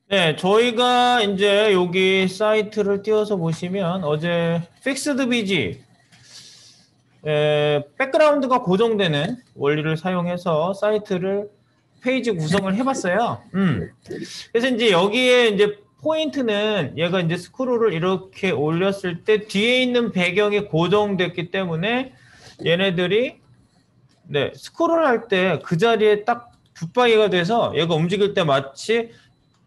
네, 저희가 이제 여기 사이트를 띄워서 보시면 어제 픽스드 비지 백그라운드가 고정되는 원리를 사용해서 사이트를 페이지 구성을 해봤어요. 그래서 이제 여기에 이제 포인트는 얘가 이제 스크롤을 이렇게 올렸을 때 뒤에 있는 배경이 고정됐기 때문에 얘네들이 네, 스크롤 할 때 그 자리에 딱 붙박이가 돼서 얘가 움직일 때 마치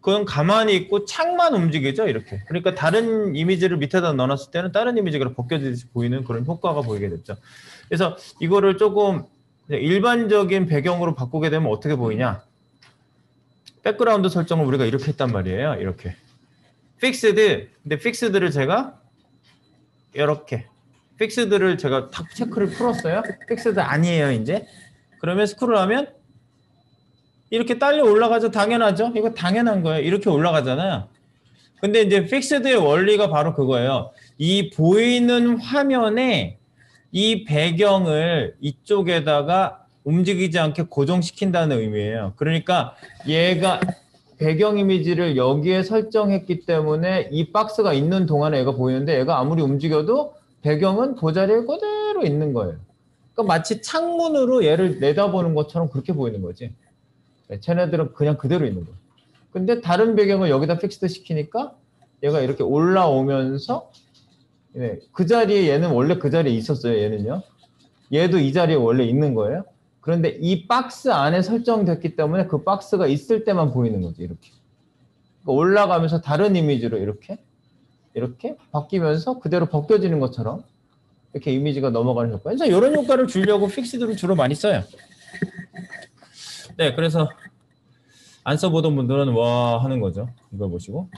그건 가만히 있고 창만 움직이죠, 이렇게. 그러니까 다른 이미지를 밑에다 넣어놨을 때는 다른 이미지가 벗겨지듯이 보이는 그런 효과가 보이게 됐죠. 그래서 이거를 조금 일반적인 배경으로 바꾸게 되면 어떻게 보이냐? 백그라운드 설정을 우리가 이렇게 했단 말이에요. 이렇게. 픽스드. 근데 픽스드를 제가 이렇게. 픽스드를 제가 탁 체크를 풀었어요. 픽스드 아니에요, 이제. 그러면 스크롤하면 이렇게 딸려 올라가죠. 당연하죠. 이거 당연한 거예요. 이렇게 올라가잖아요. 근데 이제 픽스드의 원리가 바로 그거예요. 이 보이는 화면에 이 배경을 이쪽에다가 움직이지 않게 고정시킨다는 의미예요. 그러니까 얘가 배경 이미지를 여기에 설정했기 때문에 이 박스가 있는 동안에 얘가 보이는데 얘가 아무리 움직여도 배경은 그 자리에 그대로 있는 거예요. 그러니까 마치 창문으로 얘를 내다보는 것처럼 그렇게 보이는 거지. 쟤네들은 그냥 그대로 있는 거예요. 근데 다른 배경을 여기다 픽스드 시키니까 얘가 이렇게 올라오면서 그 자리에 얘는 원래 그 자리에 있었어요. 얘는요. 얘도 이 자리에 원래 있는 거예요. 그런데 이 박스 안에 설정됐기 때문에 그 박스가 있을 때만 보이는 거죠. 이렇게. 그러니까 올라가면서 다른 이미지로 이렇게 바뀌면서 그대로 벗겨지는 것처럼 이렇게 이미지가 넘어가는 효과. 그래서 이런 효과를 주려고 픽스드를 주로 많이 써요. 네, 그래서 안 써보던 분들은 와 하는 거죠. 이걸 보시고.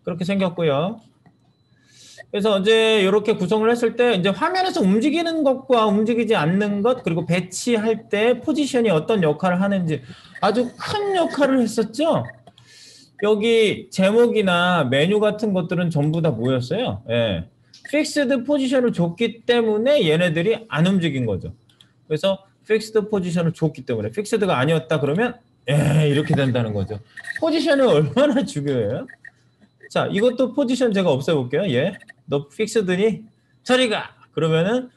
그렇게 생겼고요. 그래서 이제 이렇게 구성을 했을 때 이제 화면에서 움직이는 것과 움직이지 않는 것 그리고 배치할 때 포지션이 어떤 역할을 하는지 아주 큰 역할을 했었죠. 여기 제목이나 메뉴 같은 것들은 전부 다 뭐였어요? 예. 픽스드 포지션을 줬기 때문에 얘네들이 안 움직인 거죠. 그래서 픽스드 포지션을 줬기 때문에 픽스드가 아니었다 그러면 이렇게 된다는 거죠. 포지션이 얼마나 중요해요? 자, 이것도 포지션 제가 없애볼게요. 예. 너 픽스드니? 저리가! 그러면은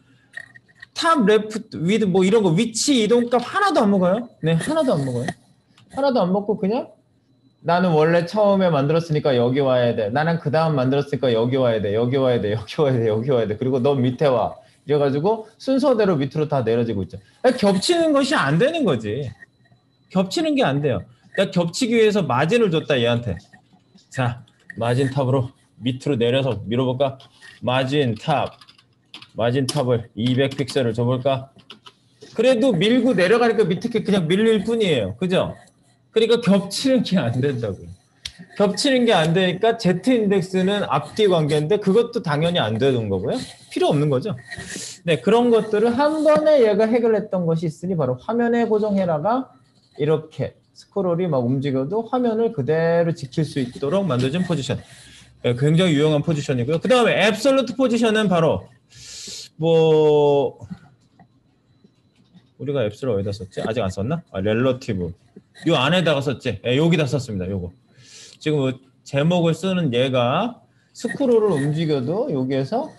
탑, 레프트, 위드 뭐 이런 거 위치 이동값 하나도 안 먹어요. 네, 하나도 안 먹어요. 하나도 안 먹고 그냥 나는 원래 처음에 만들었으니까 여기 와야 돼. 나는 그 다음 만들었으니까 여기 와야 돼. 여기 와야 돼. 여기 와야 돼. 여기 와야 돼. 그리고 너 밑에 와. 이래가지고 순서대로 밑으로 다 내려지고 있죠. 겹치는 것이 안 되는 거지. 겹치는 게 안 돼요. 내가 겹치기 위해서 마진을 줬다 얘한테. 자, 마진 탑으로 밑으로 내려서 밀어볼까? 마진 탑을 200픽셀을 줘볼까? 그래도 밀고 내려가니까 밑에 그냥 밀릴 뿐이에요. 그죠? 그러니까 겹치는 게 안 된다고요. 겹치는 게 안 되니까 Z 인덱스는 앞뒤 관계인데 그것도 당연히 안 되는 거고요. 필요 없는 거죠. 네, 그런 것들을 한 번에 얘가 해결했던 것이 있으니 바로 화면에 고정해라가 이렇게 스크롤이 막 움직여도 화면을 그대로 지킬 수 있도록 만들어진 포지션. 네, 굉장히 유용한 포지션이고요. 그 다음에 앱솔루트 포지션은 바로 뭐 우리가 앱스를 어디다 썼지? 아직 안 썼나? 렐러티브. 요 안에다가 썼지. 여기다 썼습니다. 요거. 지금 제목을 쓰는 얘가 스크롤을 움직여도 여기에서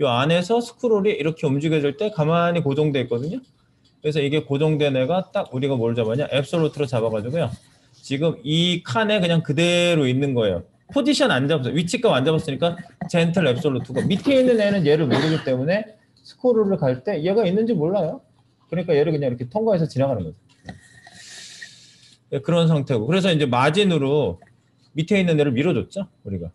요 안에서 스크롤이 이렇게 움직여질 때 가만히 고정되어 있거든요. 그래서 이게 고정된 애가 딱 우리가 뭘 잡았냐? 앱솔루트로 잡아가지고요. 지금 이 칸에 그냥 그대로 있는 거예요. 포지션 안 잡았어요. 위치값 안 잡았으니까 젠틀 앱솔루트고 밑에 있는 애는 얘를 모르기 때문에 스크롤을 갈 때 얘가 있는지 몰라요. 그러니까 얘를 그냥 이렇게 통과해서 지나가는 거죠. 네, 그런 상태고. 그래서 이제 마진으로 밑에 있는 애를 밀어줬죠. 우리가.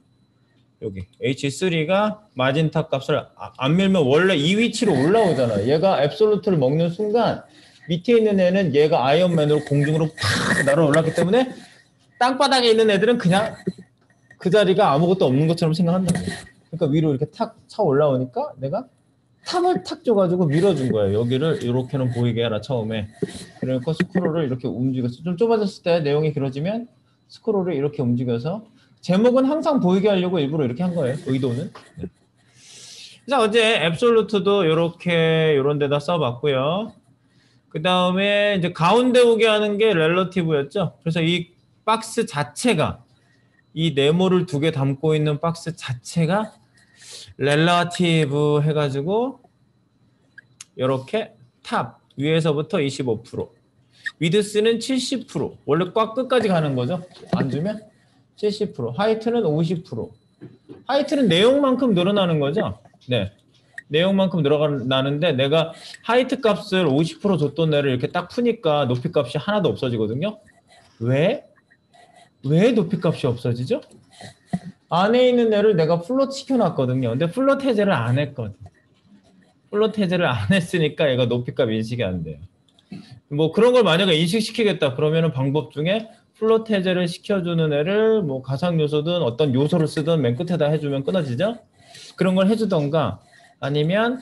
여기 H3가 마진탑 값을 안 밀면 원래 이 위치로 올라오잖아. 얘가 앱솔루트를 먹는 순간 밑에 있는 애는 얘가 아이언맨으로 공중으로 팍 날아 올랐기 때문에 땅바닥에 있는 애들은 그냥 그 자리가 아무것도 없는 것처럼 생각한다는 거야. 그러니까 위로 이렇게 탁 차 올라오니까 내가 탑을 탁 줘가지고 밀어준 거예요. 여기를 이렇게는 보이게 해라 처음에. 그러니까 스크롤을 이렇게 움직여서 좀 좁아졌을 때 내용이 길어지면 스크롤을 이렇게 움직여서 제목은 항상 보이게 하려고 일부러 이렇게 한 거예요. 의도는. 네. 그래서 어제 앱솔루트도 이렇게 이런 데다 써봤고요. 그 다음에 이제 가운데 오게 하는 게 렐러티브였죠. 그래서 이 박스 자체가 이 네모를 두 개 담고 있는 박스 자체가 렐라티브 해가지고 이렇게 탑 위에서부터 25% 위드스는 70% 원래 꽉 끝까지 가는 거죠. 안 주면 70% 하이트는 50% 하이트는 내용만큼 늘어나는 거죠. 네, 내용만큼 늘어나는데 내가 하이트 값을 50% 줬던 애를 이렇게 딱 푸니까 높이 값이 하나도 없어지거든요. 왜? 왜 높이 값이 없어지죠? 안에 있는 애를 내가 플롯 시켜놨거든요. 근데 플롯 해제를 안 했거든. 플롯 해제를 안 했으니까 얘가 높이값 인식이 안 돼요. 뭐 그런 걸 만약에 인식시키겠다 그러면은 방법 중에 플롯 해제를 시켜주는 애를 뭐 가상 요소든 어떤 요소를 쓰든 맨 끝에다 해주면 끊어지죠. 그런 걸 해주던가 아니면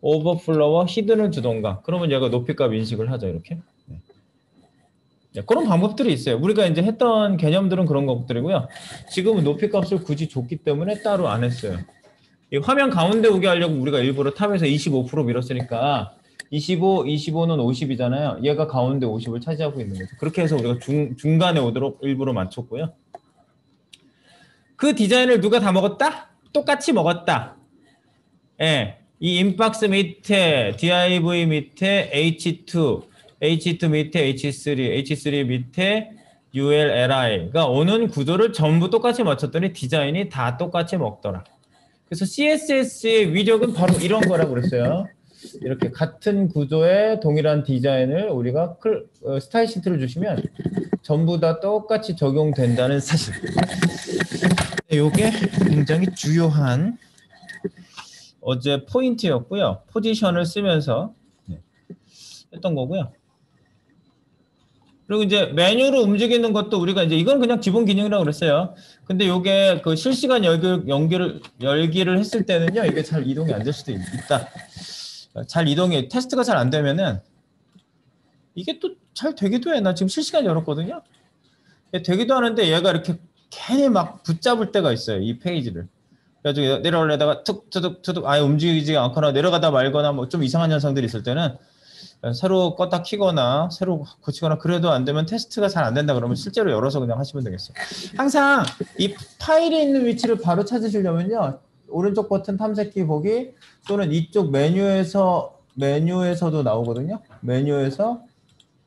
오버플로워 히든을 주던가 그러면 얘가 높이값 인식을 하죠. 이렇게. 네, 그런 방법들이 있어요. 우리가 이제 했던 개념들은 그런 것들이고요. 지금은 높이값을 굳이 줬기 때문에 따로 안 했어요. 이 화면 가운데 오게 하려고 우리가 일부러 탑에서 25% 밀었으니까 25, 25는 50이잖아요. 얘가 가운데 50을 차지하고 있는 거죠. 그렇게 해서 우리가 중간에 오도록 일부러 맞췄고요. 그 디자인을 누가 다 먹었다? 똑같이 먹었다. 예, 이 인박스 밑에 div 밑에 h2 밑에 h3 밑에 ulri가 오는 구조를 전부 똑같이 맞췄더니 디자인이 다 똑같이 먹더라. 그래서 CSS의 위력은 바로 이런 거라고 그랬어요. 이렇게 같은 구조의 동일한 디자인을 우리가 스타일 시트를 주시면 전부 다 똑같이 적용된다는 사실. 이게 굉장히 주요한 어제 포인트였고요. 포지션을 쓰면서 했던 거고요. 그리고 이제 메뉴로 움직이는 것도 우리가 이제 이건 그냥 기본 기능이라고 그랬어요. 근데 이게 그 실시간 열기를 했을 때는요, 이게 잘 이동이 안 될 수도 있다. 잘 이동이 테스트가 잘 안 되면은 이게 또 잘 되기도 해. 나 지금 실시간 열었거든요. 되기도 하는데 얘가 이렇게 괜히 막 붙잡을 때가 있어요. 이 페이지를. 그래가지고 내려올려다가 툭툭툭 아예 움직이지 않거나 내려가다 말거나 뭐 좀 이상한 현상들이 있을 때는 새로 껐다 키거나 새로 고치거나 그래도 안 되면 테스트가 잘 안 된다 그러면 실제로 열어서 그냥 하시면 되겠어요. 항상 이 파일이 있는 위치를 바로 찾으시려면요. 오른쪽 버튼 탐색키 보기 또는 이쪽 메뉴에서도 나오거든요. 메뉴에서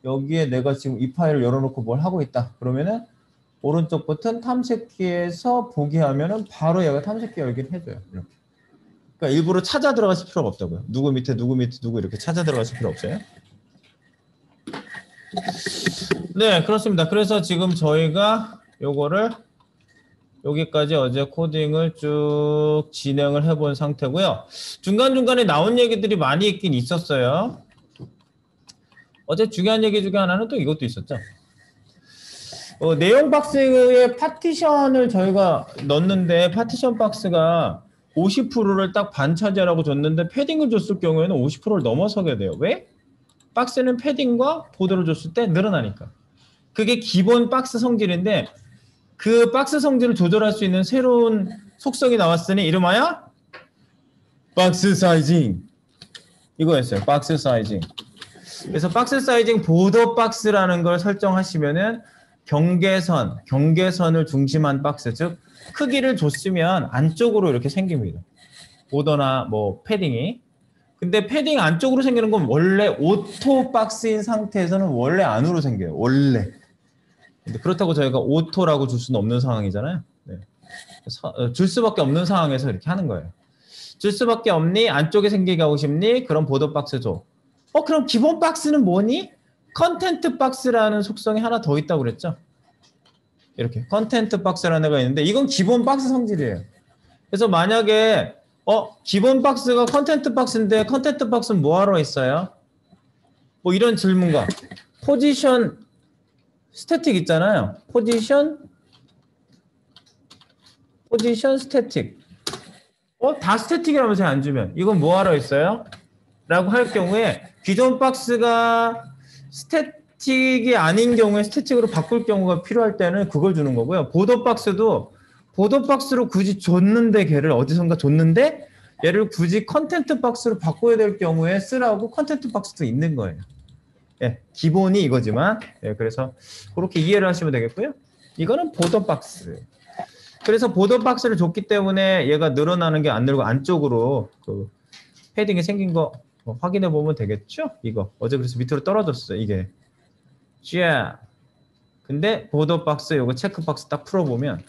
여기에 내가 지금 이 파일을 열어놓고 뭘 하고 있다. 그러면은 오른쪽 버튼 탐색키에서 보기 하면은 바로 얘가 탐색키 열기를 해줘요. 이렇게. 그러니까 일부러 찾아 들어가실 필요가 없다고요. 누구 밑에 누구 이렇게 찾아 들어가실 필요 없어요. 네, 그렇습니다. 그래서 지금 저희가 요거를 여기까지 어제 코딩을 쭉 진행을 해본 상태고요. 중간중간에 나온 얘기들이 많이 있긴 있었어요. 어제 중요한 얘기 중에 하나는 또 이것도 있었죠. 내용 박스에 파티션을 저희가 넣었는데 파티션 박스가 50%를 딱 반 차지하라고 줬는데 패딩을 줬을 경우에는 50%를 넘어서게 돼요. 왜? 박스는 패딩과 보드를 줬을 때 늘어나니까. 그게 기본 박스 성질인데 그 박스 성질을 조절할 수 있는 새로운 속성이 나왔으니 이름하여 박스 사이징 이거였어요. 박스 사이징. 그래서 박스 사이징 보더 박스라는 걸 설정하시면은 경계선을 중심한 박스, 즉 크기를 줬으면 안쪽으로 이렇게 생깁니다. 보더나 뭐 패딩이. 근데 패딩 안쪽으로 생기는 건 원래 오토 박스인 상태에서는 원래 안으로 생겨요. 원래. 근데 그렇다고 저희가 오토라고 줄 수는 없는 상황이잖아요. 네. 줄 수밖에 없는 상황에서 이렇게 하는 거예요. 줄 수밖에 없니? 안쪽에 생기게 하고 싶니? 그럼 보더 박스 줘. 그럼 기본 박스는 뭐니? 컨텐트 박스라는 속성이 하나 더 있다고 그랬죠? 이렇게 컨텐트 박스라는 애가 있는데 이건 기본 박스 성질이에요. 그래서 만약에 기본 박스가 컨텐트 박스인데 컨텐트 박스는 뭐하러 있어요? 뭐 이런 질문과 포지션 스태틱 있잖아요. 포지션 스태틱. 다 스태틱이라면서 안 주면 이건 뭐하러 있어요? 라고 할 경우에 기존 박스가 스태틱이 아닌 경우에 스태틱으로 바꿀 경우가 필요할 때는 그걸 주는 거고요. 보더 박스도 보더 박스로 굳이 줬는데 걔를 어디선가 줬는데 얘를 굳이 컨텐트 박스로 바꿔야 될 경우에 쓰라고 컨텐트 박스도 있는 거예요. 예, 기본이 이거지만 예, 그래서 그렇게 이해를 하시면 되겠고요. 이거는 보더 박스. 그래서 보더 박스를 줬기 때문에 얘가 늘어나는 게 안 늘고 안쪽으로 그 패딩이 생긴 거 확인해 보면 되겠죠? 이거 어제 그래서 밑으로 떨어졌어요. 이게 쥐야. 근데 보더 박스 요거 체크 박스 딱 풀어보면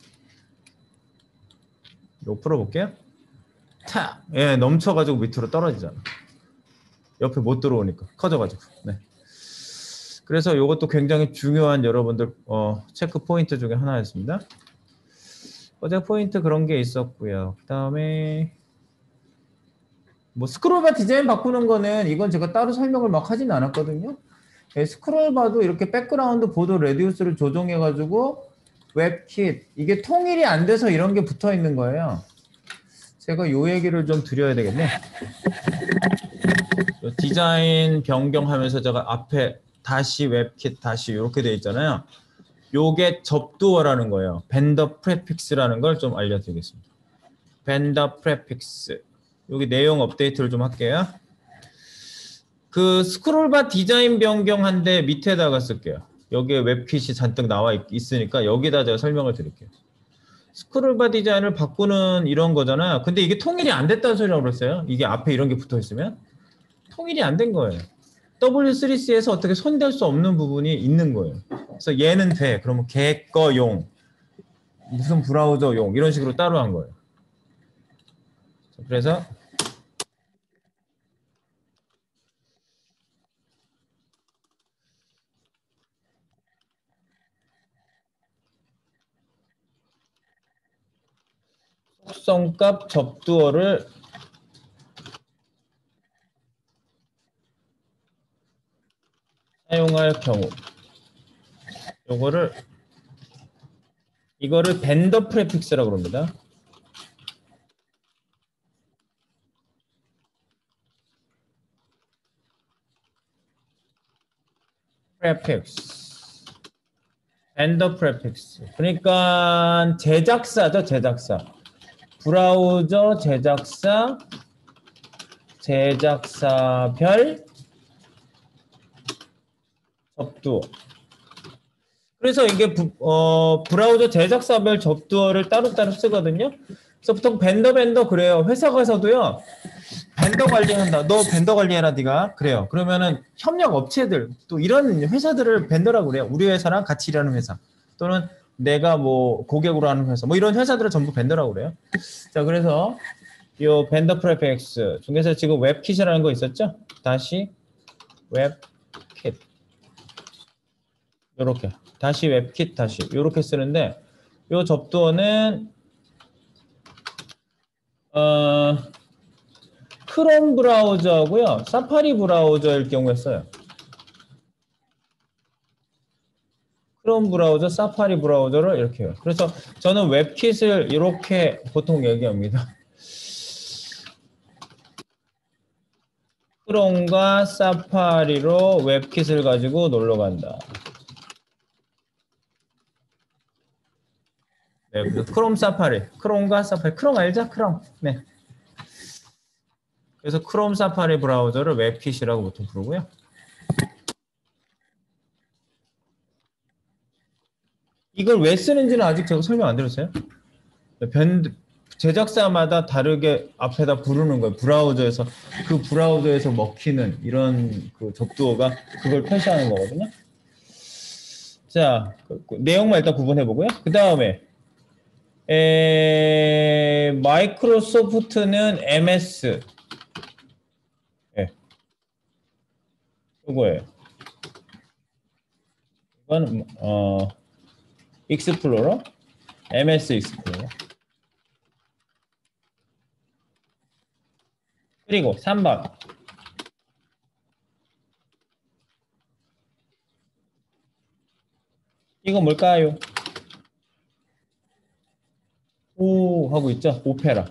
요거 풀어볼게요. 탁! 예, 넘쳐가지고 밑으로 떨어지잖아. 옆에 못 들어오니까 커져가지고. 네. 그래서 이것도 굉장히 중요한 여러분들 체크 포인트 중에 하나였습니다. 어제 포인트 그런 게 있었고요. 그 다음에 뭐 스크롤바 디자인 바꾸는 거는 이건 제가 따로 설명을 막 하진 않았거든요. 예, 스크롤바도 이렇게 백그라운드 보드 레디우스를 조정해가지고 웹킷 이게 통일이 안 돼서 이런 게 붙어 있는 거예요. 제가 요 얘기를 좀 드려야 되겠네. 디자인 변경하면서 제가 앞에 다시 웹킷 다시 이렇게 돼 있잖아요. 요게 접두어라는 거예요. 벤더 프레픽스라는 걸 좀 알려드리겠습니다. 벤더 프레픽스. 여기 내용 업데이트를 좀 할게요. 그 스크롤바 디자인 변경한데 밑에다가 쓸게요. 여기에 웹킷이 잔뜩 나와 있으니까 여기다 제가 설명을 드릴게요. 스크롤바 디자인을 바꾸는 이런 거잖아요. 근데 이게 통일이 안 됐다는 소리라고 그랬어요. 이게 앞에 이런 게 붙어 있으면 통일이 안 된 거예요. W3C에서 어떻게 손댈 수 없는 부분이 있는 거예요. 그래서 얘는 돼. 그러면 걔 거용, 무슨 브라우저용 이런 식으로 따로 한 거예요. 그래서 속성값 접두어를 사용할 경우 이거를 벤더 프레픽스라고 합니다. 프레픽스. 벤더 프레픽스. 그러니까 제작사죠, 제작사. 브라우저 제작사별 접두어. 그래서 이게 브라우저 제작사별 접두어를 따로따로 쓰거든요. 그래서 보통 벤더 그래요. 회사 가서도요. 벤더 관리한다. 너 벤더 관리해라 네가. 그래요. 그러면은 협력 업체들 또 이런 회사들을 벤더라고 그래요. 우리 회사랑 같이 일하는 회사 또는 내가 뭐 고객으로 하는 회사 뭐 이런 회사들을 전부 벤더라고 그래요. 자, 그래서 이 벤더 프레픽스 중에서 지금 웹킷이라는 거 있었죠? 다시 웹킷 요렇게 다시 웹킷 다시 요렇게 쓰는데 요 접두어는 크롬 브라우저고요. 사파리 브라우저일 경우에 써요. 크롬 브라우저, 사파리 브라우저를 이렇게 해요. 그래서 저는 웹킷을 이렇게 보통 얘기합니다. 크롬과 사파리로 웹킷을 가지고 놀러 간다. 네, 그래서 크롬 사파리, 크롬과 사파리, 크롬 알죠? 크롬. 네. 그래서 크롬 사파리 브라우저를 웹킷이라고 보통 부르고요. 이걸 왜 쓰는지는 아직 제가 설명 안 드렸어요. 제작사마다 다르게 앞에다 부르는 거예요. 브라우저에서 그 브라우저에서 먹히는 이런 그 접두어가 그걸 표시하는 거거든요. 자, 내용만 일단 구분해 보고요. 그 다음에 마이크로소프트는 MS 이거예요. 이건 익스플로러, MS 익스플로러. 그리고 3번 이건 뭘까요? 오 하고 있죠? 오페라.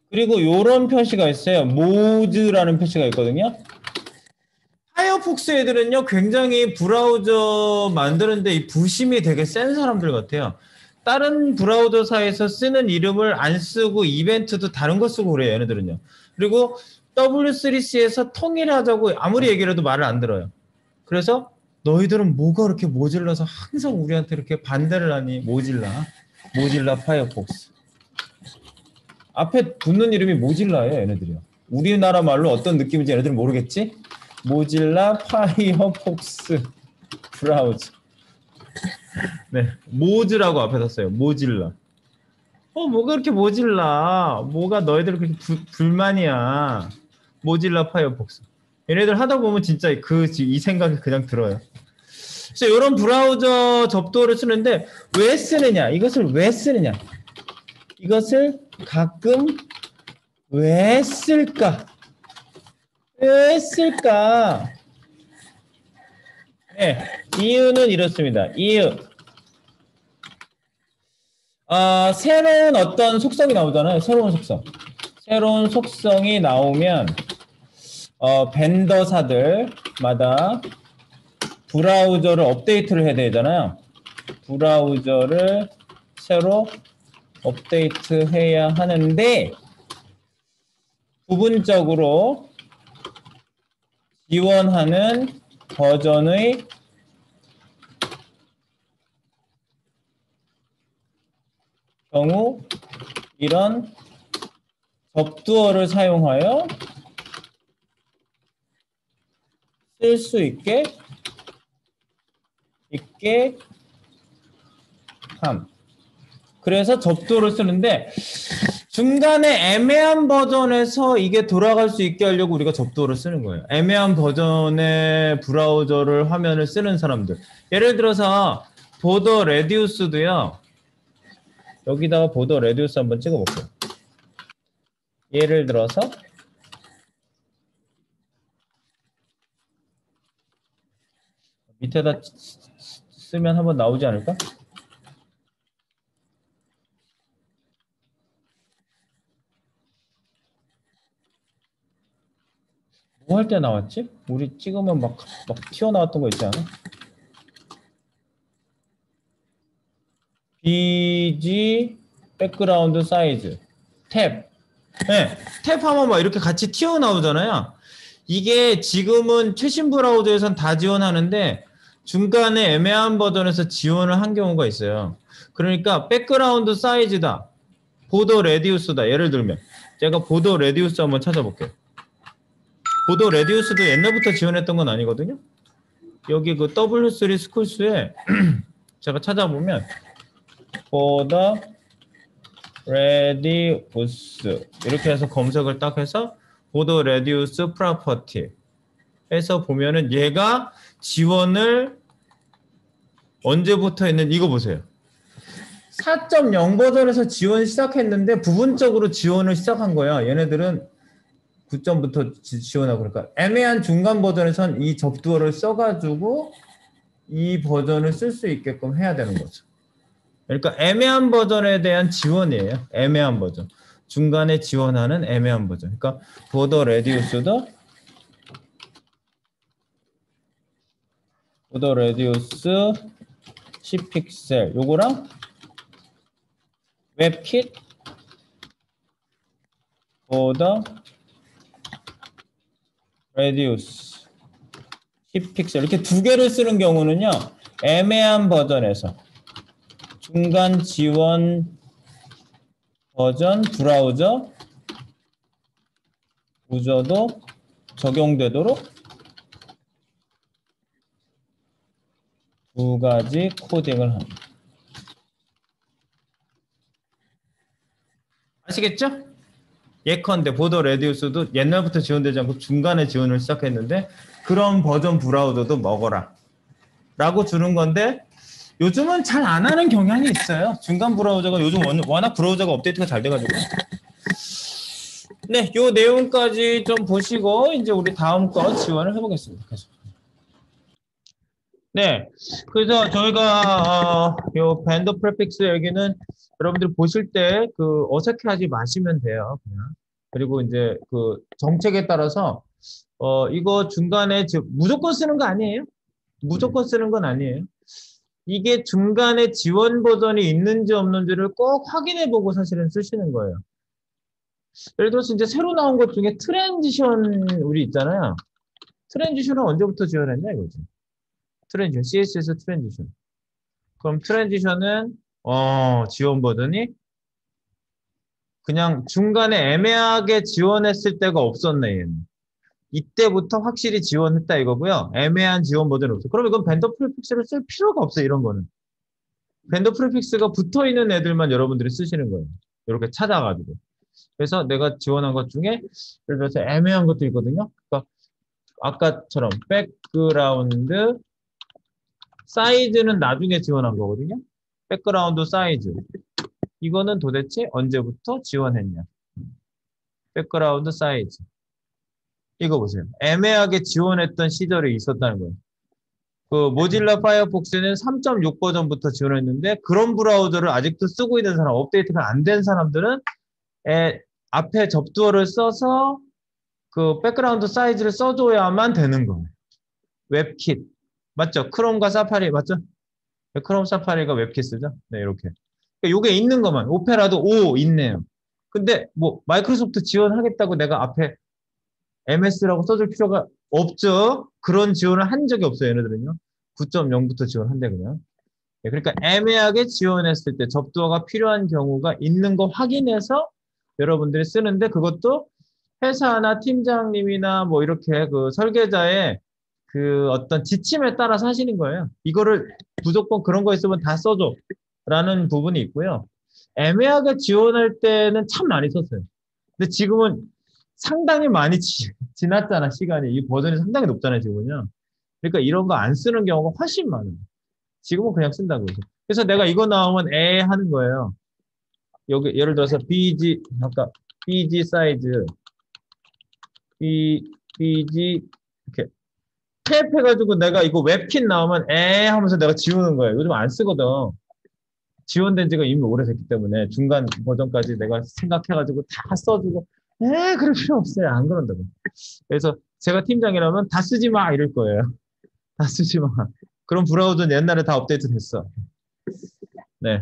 그리고 요런 표시가 있어요. 모즈라는 표시가 있거든요. 파이어폭스 애들은요, 굉장히 브라우저 만드는데 이 부심이 되게 센 사람들 같아요. 다른 브라우저사에서 쓰는 이름을 안 쓰고 이벤트도 다른 거 쓰고 그래요, 얘네들은요. 그리고 W3C에서 통일하자고 아무리 얘기를 해도 말을 안 들어요. 그래서 너희들은 뭐가 그렇게 모질라서 항상 우리한테 이렇게 반대를 하니? 모질라 파이어폭스. 앞에 붙는 이름이 모질라예요, 얘네들이요. 우리나라 말로 어떤 느낌인지 얘네들은 모르겠지? 모질라 파이어폭스 브라우저. 네, 모즈라고 앞에 놨어요. 모질라. 뭐가 그렇게 모질라? 뭐가 너희들 그렇게 불만이야? 모질라 파이어폭스. 얘네들 하다 보면 진짜 이 생각이 그냥 들어요. 그래서 이런 브라우저 접도를 쓰는데 왜 쓰느냐? 이것을 왜 쓰느냐? 이것을 가끔 왜 쓸까? 왜 쓸까? 네, 이유는 이렇습니다. 이유. 새로운 어떤 속성이 나오잖아요. 새로운 속성. 새로운 속성이 나오면 벤더사들마다 브라우저를 업데이트를 해야 되잖아요. 브라우저를 새로 업데이트해야 하는데 부분적으로 지원하는 버전의 경우 이런 접두어를 사용하여 쓸 수 있게 함. 그래서 접두어를 쓰는데 중간에 애매한 버전에서 이게 돌아갈 수 있게 하려고 우리가 접두어를 쓰는 거예요. 애매한 버전의 브라우저를 화면을 쓰는 사람들. 예를 들어서 보더 레디우스도요. 여기다가 보더 레디우스 한번 찍어볼게요. 예를 들어서 밑에다 쓰면 한번 나오지 않을까? 뭐 할 때 나왔지? 우리 찍으면 막 튀어나왔던 거 있지 않아? BG 백그라운드 사이즈 탭. 네, 탭하면 막 이렇게 같이 튀어나오잖아요. 이게 지금은 최신 브라우저에선 다 지원하는데 중간에 애매한 버전에서 지원을 한 경우가 있어요. 그러니까 백그라운드 사이즈다. 보더 레디우스다. 예를 들면 제가 보더 레디우스 한번 찾아볼게요. 보더 레디우스도 옛날부터 지원했던 건 아니거든요. 여기 그 W3 스쿨스에 제가 찾아보면 보더 레디우스 이렇게 해서 검색을 딱 해서 보더 레디우스 프로퍼티 해서 보면은 얘가 지원을 언제부터 했는지 이거 보세요. 4.0 버전에서 지원 시작했는데 부분적으로 지원을 시작한 거야. 얘네들은 9점부터 지원하고 그러니까 애매한 중간 버전에선 이 접두어를 써가지고 이 버전을 쓸 수 있게끔 해야 되는 거죠. 그러니까 애매한 버전에 대한 지원이에요. 애매한 버전. 중간에 지원하는 애매한 버전. 그러니까 보더 레디우스도 보더 레디우스 10픽셀 요거랑 웹킷 보더 레디우스 10픽셀 이렇게 두 개를 쓰는 경우는요. 애매한 버전에서 중간 지원 버전 브라우저 유저도 적용되도록 두 가지 코딩을 합니다. 아시겠죠? 예컨대 보더 레디우스도 옛날부터 지원되지 않고 중간에 지원을 시작했는데 그런 버전 브라우저도 먹어라 라고 주는 건데 요즘은 잘 안 하는 경향이 있어요. 중간 브라우저가 요즘 워낙 브라우저가 업데이트가 잘 돼가지고 네, 요 내용까지 좀 보시고 이제 우리 다음 거 지원을 해보겠습니다. 계속. 네, 그래서 저희가 요 밴더 프레픽스 여기는 여러분들 보실 때 그 어색해하지 마시면 돼요. 그냥 그리고 이제 그 정책에 따라서 이거 중간에 무조건 쓰는 거 아니에요? 무조건 쓰는 건 아니에요. 이게 중간에 지원 버전이 있는지 없는지를 꼭 확인해 보고 사실은 쓰시는 거예요. 예를 들어서 이제 새로 나온 것 중에 트랜지션 우리 있잖아요. 트랜지션은 언제부터 지원했냐 이거지. 트랜지션, CSS 트랜지션. 그럼 트랜지션은 지원 버전이 그냥 중간에 애매하게 지원했을 때가 없었네. 얘는. 이때부터 확실히 지원했다 이거고요. 애매한 지원 버전이 없어. 그러면 이건 벤더 프리픽스를 쓸 필요가 없어요. 이런 거는. 벤더 프리픽스가 붙어 있는 애들만 여러분들이 쓰시는 거예요. 이렇게 찾아가지고. 그래서 내가 지원한 것 중에 예를 들어서 애매한 것도 있거든요. 그러니까 아까처럼 백그라운드 사이즈는 나중에 지원한 거거든요. 백그라운드 사이즈. 이거는 도대체 언제부터 지원했냐. 백그라운드 사이즈. 이거 보세요. 애매하게 지원했던 시절이 있었다는 거예요. 그 모질라 파이어폭스는 3.6 버전부터 지원했는데 그런 브라우저를 아직도 쓰고 있는 사람, 업데이트가 안 된 사람들은 앞에 접두어를 써서 그 백그라운드 사이즈를 써줘야만 되는 거예요. 웹킷. 맞죠? 크롬과 사파리 맞죠? 크롬 사파리가 웹킷 쓰죠? 네, 이렇게. 그러니까 이게 있는 것만. 오페라도 있네요. 근데 뭐 마이크로소프트 지원하겠다고 내가 앞에 MS라고 써줄 필요가 없죠. 그런 지원을 한 적이 없어요. 얘네들은요. 9.0부터 지원한대 그냥. 네, 그러니까 애매하게 지원했을 때 접두어가 필요한 경우가 있는 거 확인해서 여러분들이 쓰는데 그것도 회사나 팀장님이나 뭐 이렇게 그 설계자의 그 어떤 지침에 따라서 하시는 거예요. 이거를 무조건 그런 거 있으면 다 써줘. 라는 부분이 있고요. 애매하게 지원할 때는 참 많이 썼어요. 근데 지금은 상당히 많이 지났잖아, 시간이. 이 버전이 상당히 높잖아요, 지금은요. 그러니까 이런 거 안 쓰는 경우가 훨씬 많아요. 지금은 그냥 쓴다고 해서. 그래서 내가 이거 나오면 하는 거예요. 여기 예를 들어서 BG, 아까 BG 사이즈, BG 이렇게 탭해가지고 내가 이거 웹킷 나오면 하면서 내가 지우는 거예요. 요즘 안 쓰거든. 지원된 지가 이미 오래됐기 때문에 중간 버전까지 내가 생각해가지고 다 써주고 그럴 필요 없어요. 안 그런다고. 그래서 제가 팀장이라면 다 쓰지 마 이럴 거예요. 다 쓰지 마. 그런 브라우저는 옛날에 다 업데이트 됐어. 네.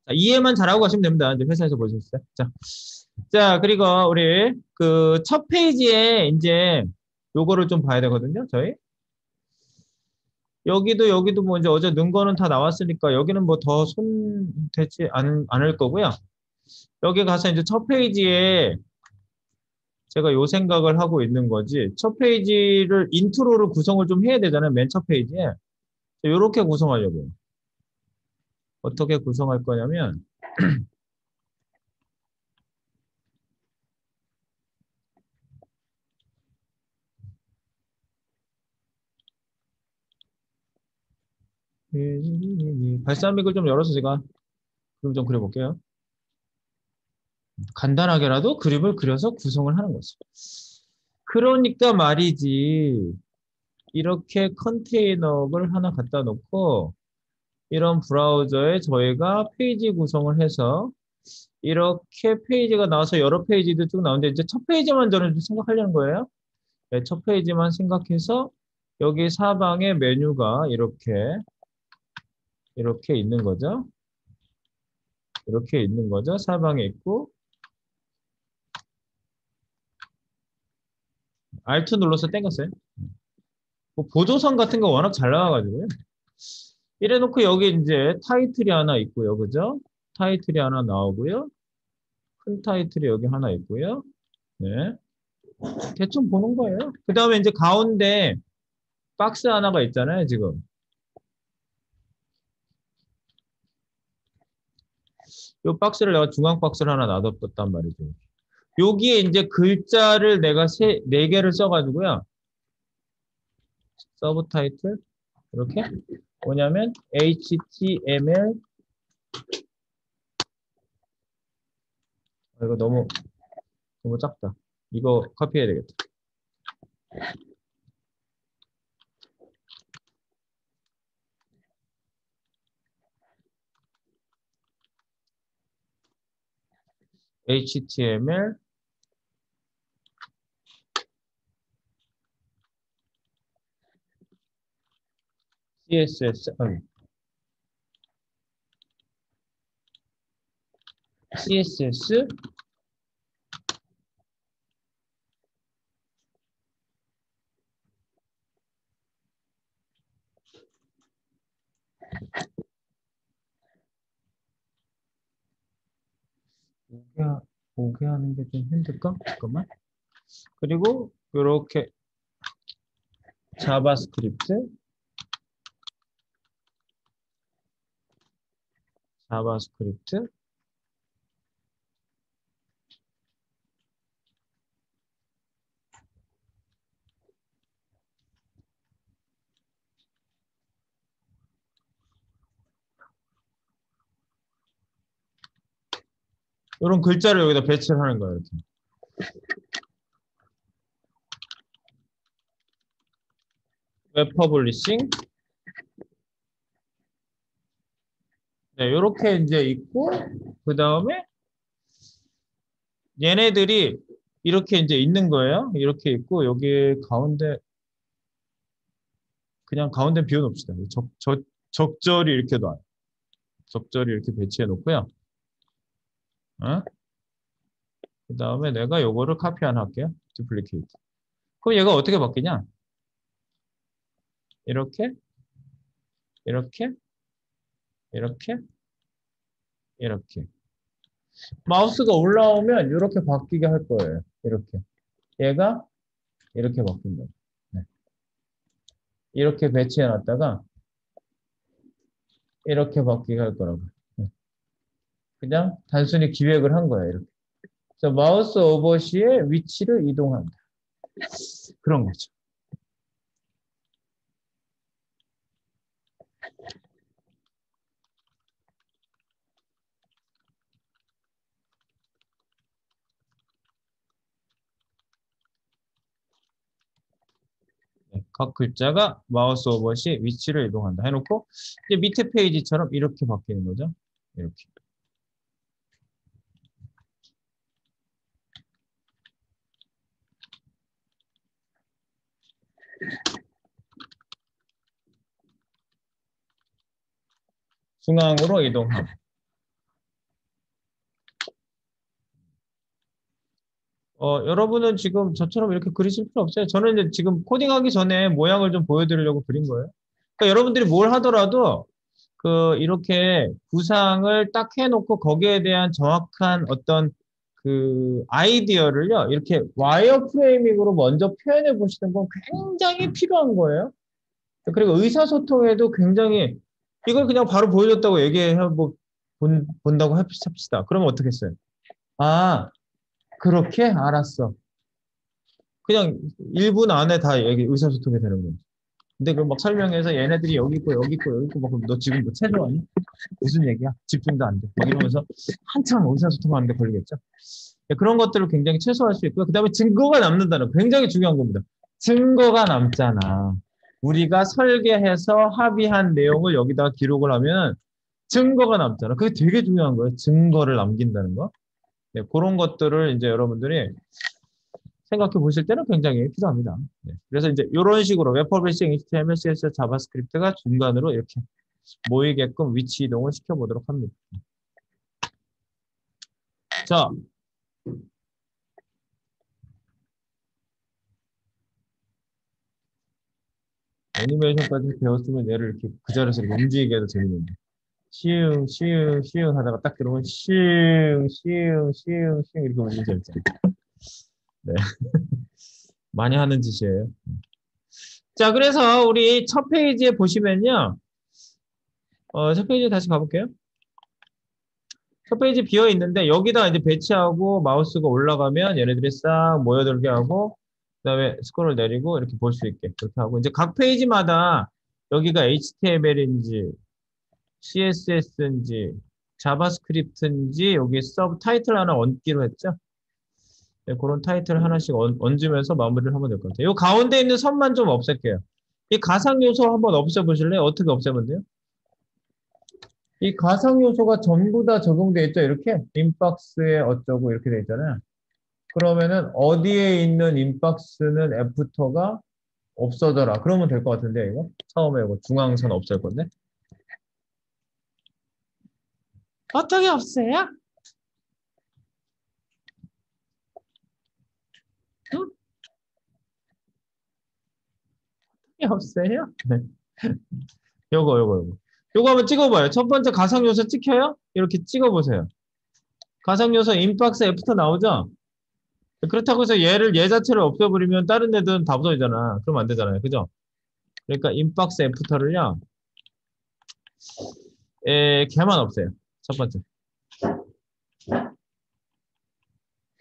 자, 이해만 잘하고 가시면 됩니다. 이제 회사에서 보셨어요. 자, 그리고 우리 그 첫 페이지에 이제 요거를 좀 봐야 되거든요. 저희. 여기도 뭐 이제 어제 넣은 거는 다 나왔으니까 여기는 뭐 더 손 대지 않을 거고요. 여기 가서 이제 첫 페이지에 제가 요 생각을 하고 있는 거지. 첫 페이지를 인트로를 구성을 좀 해야 되잖아요. 맨 첫 페이지에. 이렇게 구성하려고요. 어떻게 구성할 거냐면 발사믹을 좀 열어서 제가 그림 좀 그려볼게요. 간단하게라도 그림을 그려서 구성을 하는 거죠. 그러니까 말이지. 이렇게 컨테이너를 하나 갖다 놓고 이런 브라우저에 저희가 페이지 구성을 해서 이렇게 페이지가 나와서 여러 페이지도 쭉 나오는데 이제 첫 페이지만 저는 생각하려는 거예요. 네, 첫 페이지만 생각해서 여기 사방에 메뉴가 이렇게 있는 거죠. 이렇게 있는 거죠. 사방에 있고 Alt 눌러서 땡겼어요. 뭐 보조선 같은 거 워낙 잘 나와가지고요. 이래 놓고 여기 이제 타이틀이 하나 있고요. 그죠? 타이틀이 하나 나오고요. 큰 타이틀이 여기 하나 있고요. 네. 대충 보는 거예요. 그 다음에 이제 가운데 박스 하나가 있잖아요, 지금. 이 박스를 내가 중앙 박스를 하나 놔뒀단 말이죠. 여기에 이제 글자를 내가 네 개를 써가지고요. 서브 타이틀. 이렇게. 뭐냐면, HTML. 이거 너무 작다. 이거 카피해야 되겠다. HTML, CSS, CSS, 오게 하는 게 좀 힘들까? 잠깐만. 그리고 이렇게 자바스크립트, 이런 글자를 여기다 배치를 하는 거예요. 이렇게. 웹 퍼블리싱. 네, 이렇게 이제 있고, 그 다음에 얘네들이 이렇게 이제 있는 거예요. 이렇게 있고, 여기 가운데, 그냥 가운데 비워놓읍시다. 적절히 이렇게 놔요. 적절히 이렇게 배치해 놓고요. 어? 그 다음에 내가 요거를 카피 하나 할게요. duplicate. 그럼 얘가 어떻게 바뀌냐? 이렇게, 이렇게, 이렇게, 이렇게. 마우스가 올라오면 이렇게 바뀌게 할 거예요. 이렇게. 얘가 이렇게 바뀐다. 네. 이렇게 배치해 놨다가 이렇게 바뀌게 할 거라고. 네. 그냥 단순히 기획을 한 거예요. 이렇게. 그래서 마우스 오버시의 위치를 이동한다. 그런 거죠. 네. 각 글자가 마우스 오버시 위치를 이동한다. 해놓고 이제 밑에 페이지처럼 이렇게 바뀌는 거죠. 이렇게. 중앙으로 이동함. 여러분은 지금 저처럼 이렇게 그리실 필요 없어요. 저는 이제 지금 코딩하기 전에 모양을 좀 보여드리려고 그린 거예요. 그러니까 여러분들이 뭘 하더라도 이렇게 구상을 딱 해놓고 거기에 대한 정확한 어떤 그 아이디어를요, 이렇게 와이어프레이밍으로 먼저 표현해 보시는 건 굉장히 필요한 거예요. 그리고 의사소통에도 굉장히 이걸 그냥 바로 보여줬다고 얘기해 본다고 합시다. 그러면 어떻겠어요? 아, 그렇게? 알았어. 그냥 1분 안에 다 의사소통이 되는 거죠. 근데 그걸 막 설명해서 얘네들이 여기 있고 여기 있고 여기 있고 막 너 지금 뭐 체조하니? 무슨 얘기야? 집중도 안 돼. 막 이러면서 한참 의사소통하는데 걸리겠죠. 네, 그런 것들을 굉장히 최소화할 수 있고요. 그다음에 증거가 남는다는 거 굉장히 중요한 겁니다. 증거가 남잖아. 우리가 설계해서 합의한 내용을 여기다가 기록을 하면 증거가 남잖아. 그게 되게 중요한 거예요. 증거를 남긴다는 거. 네, 그런 것들을 이제 여러분들이 생각해 보실 때는 굉장히 필요합니다. 네. 그래서 이제 이런 식으로 웹 퍼블리싱, HTML, CSS, 자바스크립트가 중간으로 이렇게 모이게끔 위치 이동을 시켜보도록 합니다. 자, 애니메이션까지 배웠으면 얘를 이렇게 그 자리에서 이렇게 움직이게 해도 재밌는데. 시흥, 시흥, 시흥 하다가 딱 들어오면 시흥, 시흥, 시흥, 시흥 이렇게 움직이면 재밌잖아요. 네. 많이 하는 짓이에요. 자, 그래서 우리 첫 페이지에 보시면요. 첫 페이지 다시 가볼게요. 첫 페이지 비어 있는데 여기다 이제 배치하고 마우스가 올라가면 얘네들이 싹 모여들게 하고 그다음에 스크롤 내리고 이렇게 볼 수 있게 그렇게 하고 이제 각 페이지마다 여기가 HTML인지 CSS인지 자바스크립트인지 여기 서브 타이틀 하나 얹기로 했죠. 네, 그런 타이틀 하나씩 얹으면서 마무리를 하면 될 것 같아요. 이 가운데 있는 선만 좀 없앨게요. 이 가상 요소 한번 없애보실래요? 어떻게 없애면 돼요? 이 가상 요소가 전부 다 적용돼 있죠. 이렇게 인박스에 어쩌고 이렇게 돼 있잖아요. 그러면은 어디에 있는 인박스는 애프터가 없어져라. 그러면 될 것 같은데 이거 처음에 이거 중앙선 없앨 건데 어떻게 없어요? 응? 어떻게 없어요? 네. 요거 한번 찍어봐요. 첫 번째 가상 요소 찍혀요? 이렇게 찍어보세요. 가상 요소 인박스 애프터 나오죠? 그렇다고 해서 얘 자체를 없애버리면 다른 애들은 다 없어지잖아. 그러면 안 되잖아요. 그죠? 그러니까 인박스 애프터를요. 걔만 없애요. 첫 번째.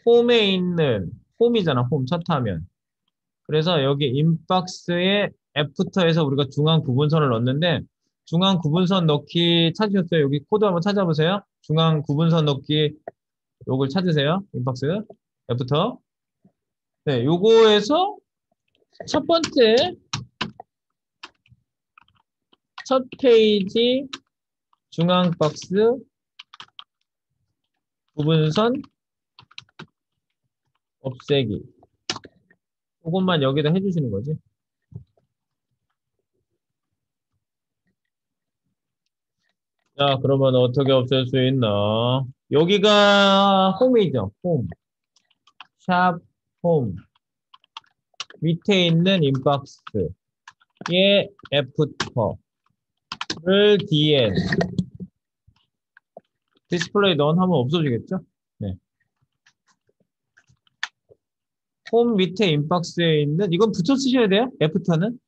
홈에 있는 홈이잖아. 홈 첫 화면. 그래서 여기 인박스에 애프터에서 우리가 중앙 구분선을 넣었는데 중앙 구분선 넣기 찾으셨어요? 여기 코드 한번 찾아보세요. 중앙 구분선 넣기 요걸 찾으세요. 인박스 애프터. 네, 요거에서 첫 번째 첫 페이지 중앙 박스 구분선 없애기. 그것만 여기다 해주시는 거지. 자, 그러면 어떻게 없앨 수 있나? 여기가 홈이죠. 홈. 샵 홈. 밑에 있는 인박스. 의 애프터를 DN. 디스플레이 넌 하면 없어지겠죠? 네. 홈 밑에 인박스에 있는 이건 붙여 쓰셔야 돼요. 애프터는.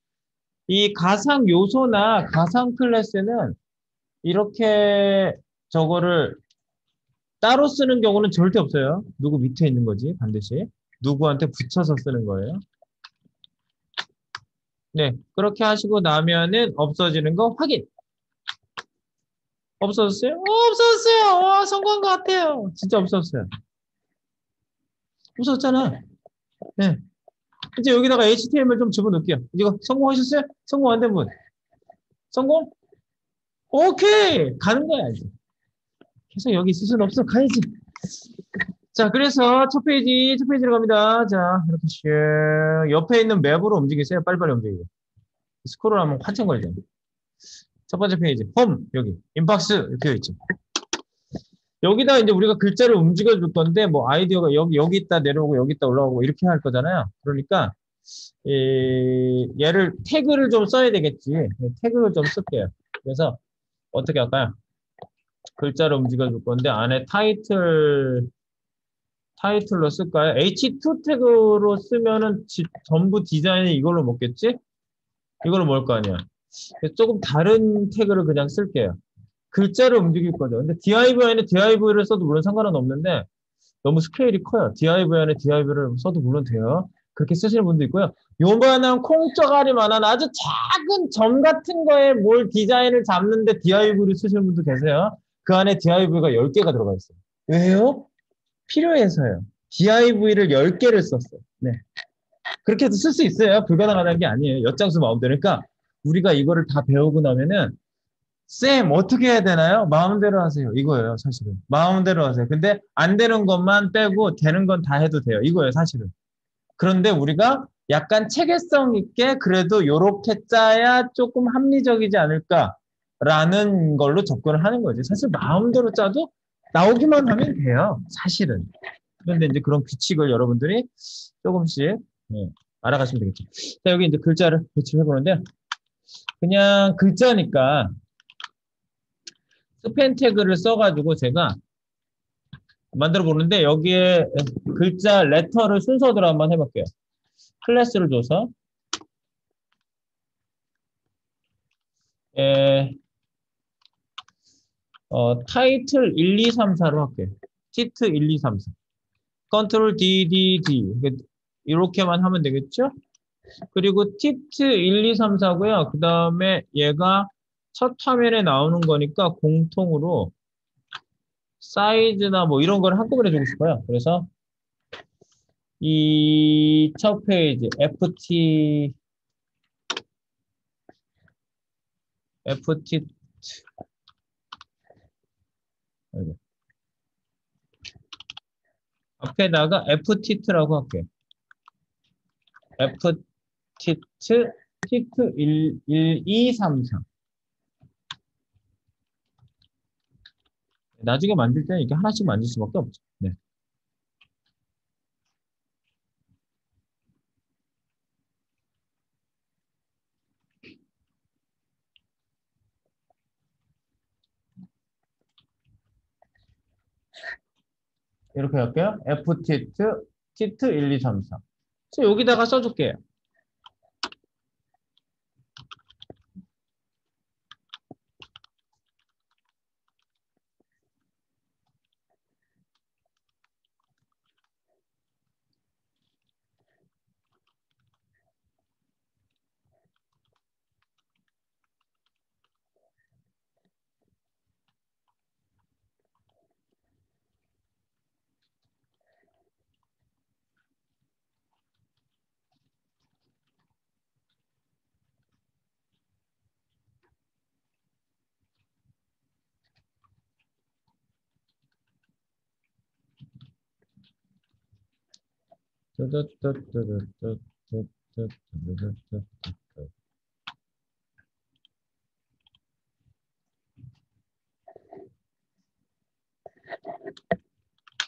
이 가상 요소나 가상 클래스는 이렇게 저거를 따로 쓰는 경우는 절대 없어요. 누구 밑에 있는 거지, 반드시. 누구한테 붙여서 쓰는 거예요. 네, 그렇게 하시고 나면은 없어지는 거 확인. 없어졌어요? 없어졌어요. 와, 성공한 것 같아요. 진짜 없어졌어요. 없어졌잖아. 네. 이제 여기다가 HTML 좀 집어넣을게요. 이거 성공하셨어요? 성공 안 된 분? 성공? 오케이! 가는 거야, 이제. 계속 여기 있을 수는 없어. 가야지. 자, 그래서 첫 페이지로 갑니다. 자, 이렇게 슉. 옆에 있는 맵으로 움직이세요. 빨리빨리 움직이고. 스크롤하면 한참 걸리잖아. 첫 번째 페이지. 홈, 여기. 인박스, 이렇게 있죠. 여기다 이제 우리가 글자를 움직여 줄 건데, 뭐, 아이디어가 여기 있다 내려오고, 여기 있다 올라오고, 이렇게 할 거잖아요. 그러니까, 얘를 태그를 좀 써야 되겠지. 태그를 좀 쓸게요. 그래서, 어떻게 할까요? 글자를 움직여 줄 건데, 안에 타이틀로 쓸까요? H2 태그로 쓰면은 전부 디자인이 이걸로 먹겠지? 이걸로 먹을 거 아니야. 조금 다른 태그를 그냥 쓸게요. 글자를 움직일 거죠. 근데 div 안에 div를 써도 물론 상관은 없는데 너무 스케일이 커요. div 안에 div를 써도 물론 돼요. 그렇게 쓰시는 분도 있고요. 요만한 콩쩌가리만한 아주 작은 점 같은 거에 뭘 디자인을 잡는데 div를 쓰시는 분도 계세요. 그 안에 div가 10개가 들어가 있어요. 왜요? 필요해서요. div를 10개를 썼어요. 네. 그렇게 해도 쓸 수 있어요. 불가능하다는 게 아니에요. 엿장수 마음대로. 그러니까 우리가 이거를 다 배우고 나면은 쌤 어떻게 해야 되나요? 마음대로 하세요. 이거예요, 사실은. 마음대로 하세요. 근데 안 되는 것만 빼고 되는 건 다 해도 돼요. 이거예요, 사실은. 그런데 우리가 약간 체계성 있게 그래도 요렇게 짜야 조금 합리적이지 않을까라는 걸로 접근을 하는 거지. 사실 마음대로 짜도 나오기만 하면 돼요. 사실은. 그런데 이제 그런 규칙을 여러분들이 조금씩 알아가시면 되겠죠. 자, 여기 이제 글자를 배치해 보는데 그냥 글자니까 스팸 태그를 써가지고 제가 만들어 보는데 여기에 글자 레터를 순서대로 한번 해볼게요. 클래스를 줘서 타이틀 1, 2, 3, 4로 할게요. 티트 1, 2, 3, 4. 컨트롤 D, D, D. 이렇게만 하면 되겠죠? 그리고 티트 1, 2, 3, 4고요. 그 다음에 얘가 첫 화면에 나오는 거니까 공통으로 사이즈나 뭐 이런 걸 한꺼번에 주고 싶어요. 그래서 이 첫 페이지 FT 여기. 앞에다가 ftit라고 할게요. ftit, tit 1, 2, 3, 4. 나중에 만들 때는 이렇게 하나씩 만들 수밖에 없죠. 네. 이렇게 할게요. ftit, tit 1, 2, 3, 4. 그래서 여기다가 써줄게요.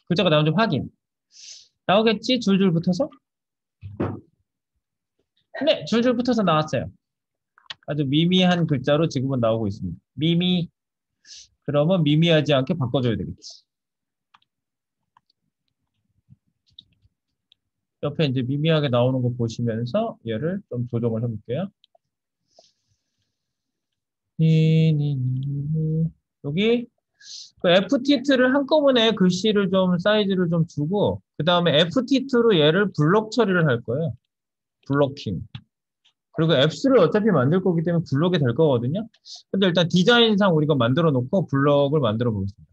글자가 나온지 확인. 나오겠지? 줄줄 붙어서? 네, 줄줄 붙어서 나왔어요. 아주 미미한 글자로 지금은 나오고 있습니다. 미미. 그러면 미미하지 않게 바꿔줘야 되겠지. 옆에 이제 미미하게 나오는 거 보시면서 얘를 좀 조정을 해볼게요. 여기 그 ftit를 한꺼번에 글씨를 좀 사이즈를 좀 주고 그 다음에 ftit로 얘를 블록 처리를 할 거예요. 블로킹. 그리고 앱스를 어차피 만들 거기 때문에 블록이 될 거거든요. 근데 일단 디자인상 우리가 만들어 놓고 블록을 만들어 보겠습니다.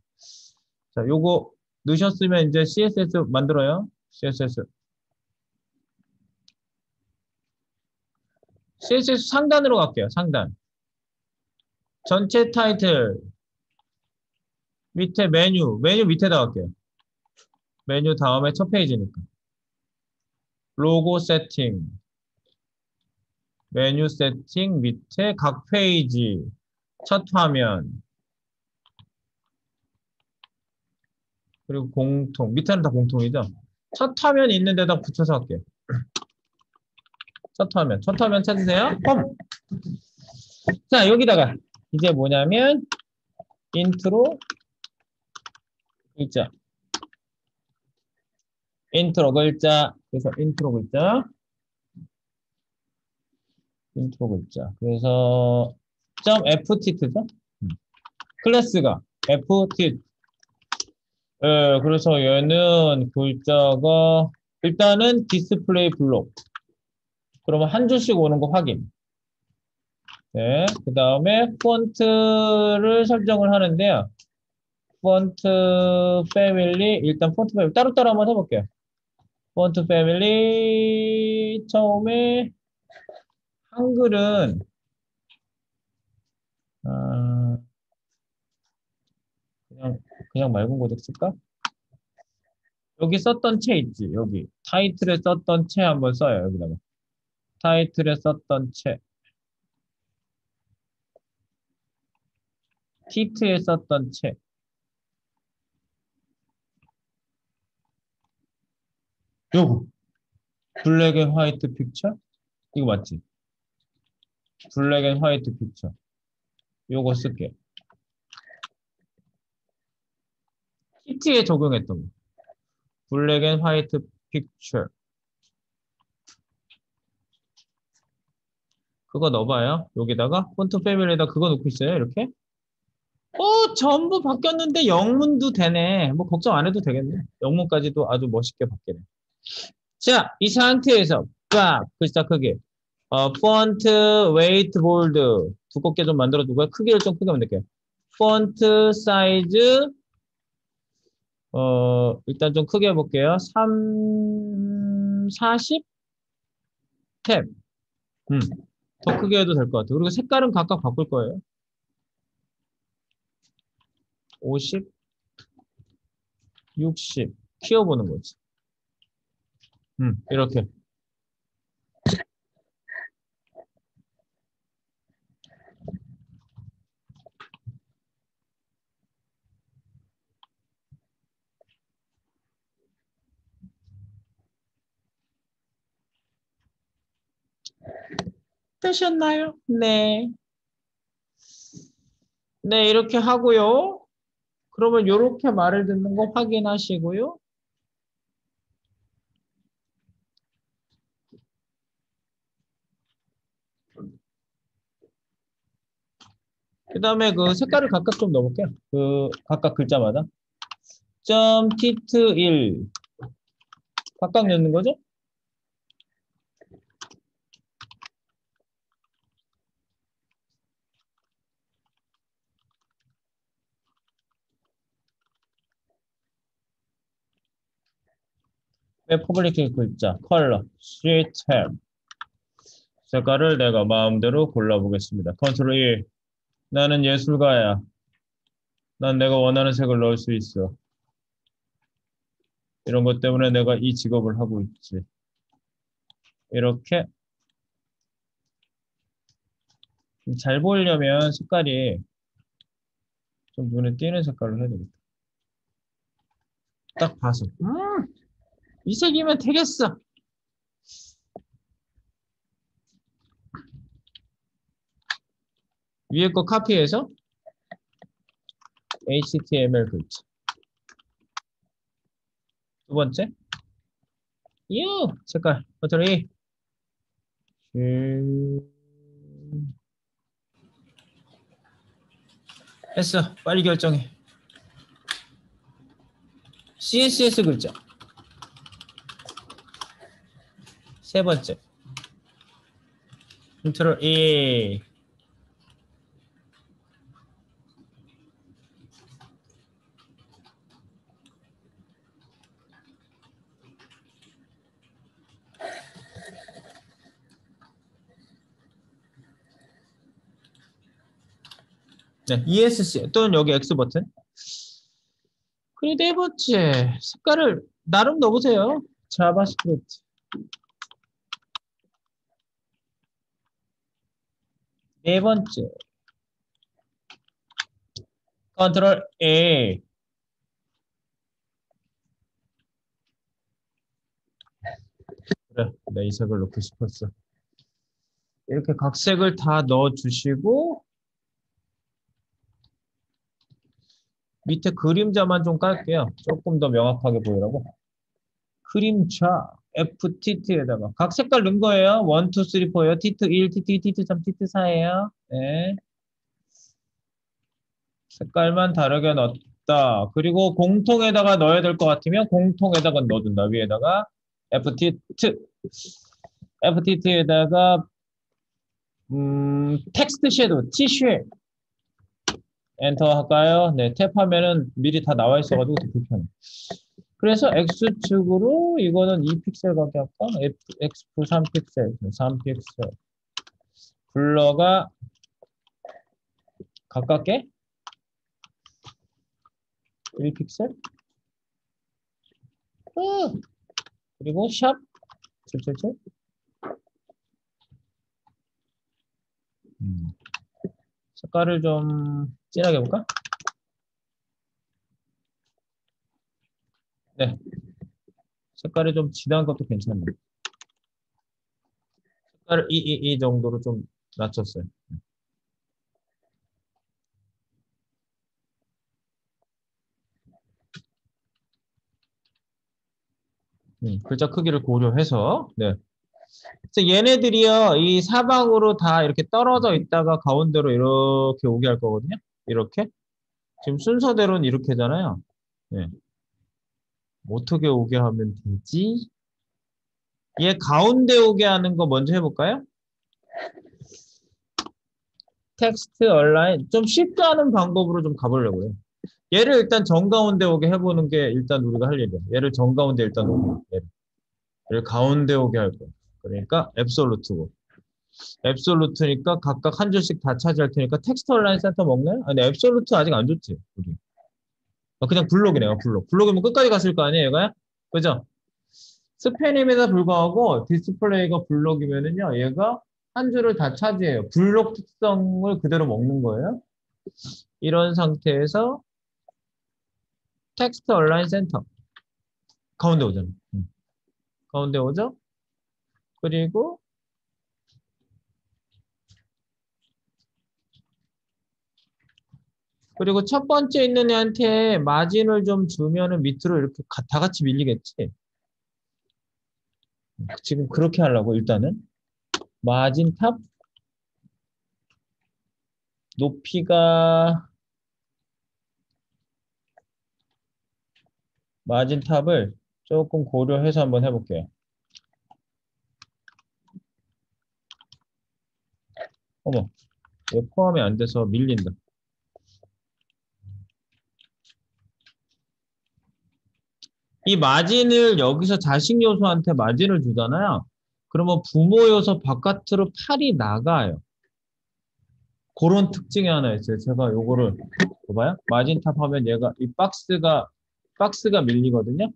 자, 요거 넣으셨으면 이제 CSS 만들어요. CSS 상단으로 갈게요. 상단. 전체 타이틀 밑에 메뉴 밑에다 갈게요. 메뉴 다음에 첫 페이지니까. 로고 세팅. 메뉴 세팅 밑에 각 페이지. 첫 화면. 그리고 공통. 밑에는 다 공통이죠. 첫 화면 있는 데다 붙여서 할게요. 첫 화면 찾으세요. 홈. 자, 여기다가 이제 뭐냐면 인트로 글자. 인트로 글자. 그래서 인트로 글자. 그래서 .ftit죠? 클래스가 ftit. 그래서 얘는 글자가 일단은 디스플레이 블록. 그러면 한 줄씩 오는 거 확인. 네. 그 다음에 폰트를 설정을 하는데요. 폰트 패밀리, 일단 폰트 패밀리 따로따로 한번 해볼게요. 폰트 패밀리, 처음에 한글은, 그냥 맑은 거도 쓸까? 여기 썼던 채 있지, 여기. 타이틀에 썼던 채 한번 써요, 여기다가. 타이틀에 썼던 채. 티트에 썼던 채. 요거. 블랙 앤 화이트 픽처? 이거 맞지? 블랙 앤 화이트 픽처. 요거 쓸게. 티트에 적용했던 거. 블랙 앤 화이트 픽처. 그거 넣어봐요. 여기다가 폰트 패밀리에다 그거 넣고 있어요. 이렇게. 전부 바뀌었는데 영문도 되네. 뭐 걱정 안 해도 되겠네. 영문까지도 아주 멋있게 바뀌네. 자, 이 상태에서 빡 글자 크기. 폰트 웨이트 볼드 두껍게 좀 만들어 두고요. 크기를 좀 크게 만들게요. 폰트 사이즈 일단 좀 크게 해볼게요. 40 탭. 더 크게 해도 될 것 같아요. 그리고 색깔은 각각 바꿀 거예요. 50 60 키워보는 거지. 이렇게. 되셨나요? 네. 네, 이렇게 하고요. 그러면 이렇게 말을 듣는 거 확인하시고요. 그 다음에 그 색깔을 각각 좀 넣어볼게요. 그 각각 글자마다. 점 티트 1 각각 넣는 거죠? 웹 퍼블릭 글자, 컬러, 시트 탭. 색깔을 내가 마음대로 골라보겠습니다. 컨트롤 1. 나는 예술가야. 난 내가 원하는 색을 넣을 수 있어. 이런 것 때문에 내가 이 직업을 하고 있지. 이렇게 좀 잘 보이려면 색깔이 좀 눈에 띄는 색깔로 해야 되겠다. 딱 봐서. 이 색이면 되겠어. 위에 거 카피해서 HTML 글자. 두 번째. 색깔. 컨트롤 2. 했어. 빨리 결정해. CSS 글자. 세 번째. 컨트롤 2. 네, ESC 또는 여기 X 버튼. 그리고 네 번째, 색깔을 나름 넣어보세요. 자바스크립트. 네 번째. 컨트롤 A. 그래, 내 이 색을 넣고 싶었어. 이렇게 각 색을 다 넣어주시고 밑에 그림자만 좀 깔게요. 조금 더 명확하게 보이라고. 그림자 FTT에다가 각 색깔 넣은 거예요. 1, 2, 3, 4예요. 티트 1, 티트 2, 티트 3, 티트 4예요. 네. 색깔만 다르게 넣었다. 그리고 공통에다가 넣어야 될 것 같으면 공통에다가 넣어준다. 위에다가 FTT FTT에다가 텍스트 섀도우 T-쉐 엔터 할까요? 네, 탭하면은 미리 다 나와 있어가지고 되게 불편해. 그래서 X축으로 이거는 2픽셀 가게 할까? X축 3픽셀, 3픽셀. 블러가 가깝게 1픽셀. 그리고 샵 777. 색깔을 좀 진하게 해볼까? 네. 색깔이 좀 진한 것도 괜찮네요. 색깔을 이 정도로 좀 낮췄어요. 글자 크기를 고려해서, 네. 그래서 얘네들이요, 이 사방으로 다 이렇게 떨어져 있다가 가운데로 이렇게 오게 할 거거든요. 이렇게. 지금 순서대로는 이렇게잖아요. 네. 어떻게 오게 하면 되지? 얘 가운데 오게 하는 거 먼저 해볼까요? 텍스트 얼라인 좀 쉽게 하는 방법으로 좀 가보려고요. 얘를 일단 정가운데 오게 해보는 게 일단 우리가 할 일이야. 얘를 정가운데 일단 오게. 얘를 가운데 오게 할 거야. 그러니까 앱솔루트고. 앱솔루트니까 각각 한 줄씩 다 차지할 테니까 텍스트 얼라인 센터 먹나요? 아니 앱솔루트 아직 안 줬지 우리. 그냥 블록이네요. 블록이면 끝까지 갔을 거 아니에요, 얘가? 그죠? 스팬임에도 불구하고 디스플레이가 블록이면은요, 얘가 한 줄을 다 차지해요. 블록 특성을 그대로 먹는 거예요. 이런 상태에서 텍스트 얼라인 센터 가운데 오잖아요. 가운데 오죠? 그리고 첫 번째 있는 애한테 마진을 좀 주면은 밑으로 이렇게 다 같이 밀리겠지. 지금 그렇게 하려고 일단은 마진 탑 높이가 마진 탑을 조금 고려해서 한번 해볼게요. 어머, 이거 포함이 안 돼서 밀린다. 이 마진을 여기서 자식 요소한테 마진을 주잖아요. 그러면 부모 요소 바깥으로 팔이 나가요. 그런 특징이 하나 있어요. 제가 요거를 봐봐요. 마진 탑 하면 얘가 이 박스가 밀리거든요.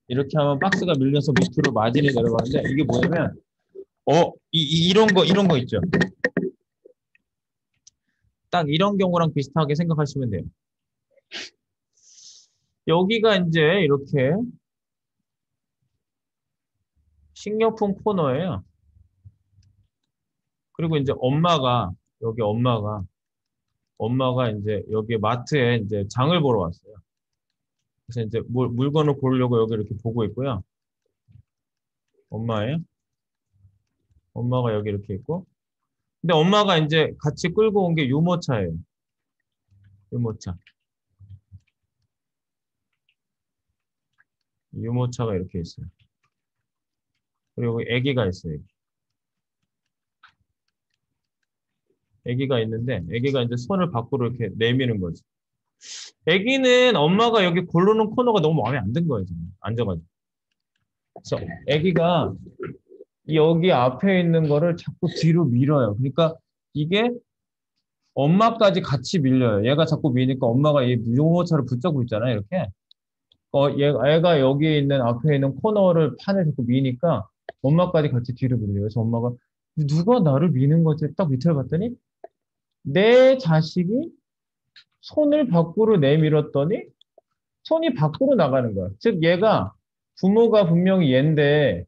이렇게 하면 박스가 밀려서 밑으로 마진이 내려가는데 이게 뭐냐면 이런 거 있죠. 딱 이런 경우랑 비슷하게 생각하시면 돼요. 여기가 이제 이렇게 식료품 코너예요. 그리고 이제 엄마가 이제 여기 마트에 이제 장을 보러 왔어요. 그래서 이제 물건을 고르려고 여기 이렇게 보고 있고요. 엄마가 여기 이렇게 있고. 근데 엄마가 이제 같이 끌고 온 게 유모차예요. 유모차. 유모차가 이렇게 있어요. 그리고 아기가 있어요. 아기가 있는데 아기가 이제 손을 밖으로 이렇게 내미는 거지. 아기는 엄마가 여기 고르는 코너가 너무 마음에 안 든 거예요. 지금. 앉아가지고. 그래서 아기가 여기 앞에 있는 거를 자꾸 뒤로 밀어요. 그러니까 이게 엄마까지 같이 밀려요. 얘가 자꾸 미니까 엄마가 이 유모차를 붙잡고 있잖아요. 이렇게. 얘가 여기 있는 앞에 있는 코너를 판을 자꾸 미니까 엄마까지 같이 뒤로 밀려요. 그래서 엄마가 누가 나를 미는 거지? 딱 밑을 봤더니 내 자식이 손을 밖으로 내밀었더니 손이 밖으로 나가는 거야. 즉 얘가 부모가 분명히 얘인데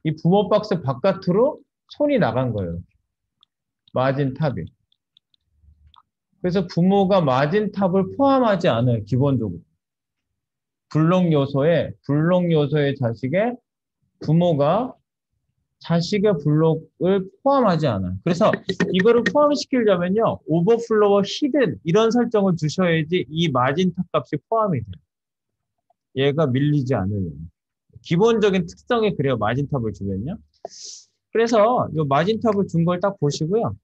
이 부모 박스 바깥으로 손이 나간 거예요. 마진 탑이. 그래서 부모가 마진 탑을 포함하지 않아요. 기본적으로. 블록 요소의 자식의 부모가 자식의 블록을 포함하지 않아요. 그래서 이거를 포함시키려면요. 오버플로워 히든 이런 설정을 주셔야지 이 마진 탑 값이 포함이 돼요. 얘가 밀리지 않으려면. 기본적인 특성이 그래요. 마진 탑을 주면요. 그래서 이 마진 탑을 준 걸 딱 보시고요.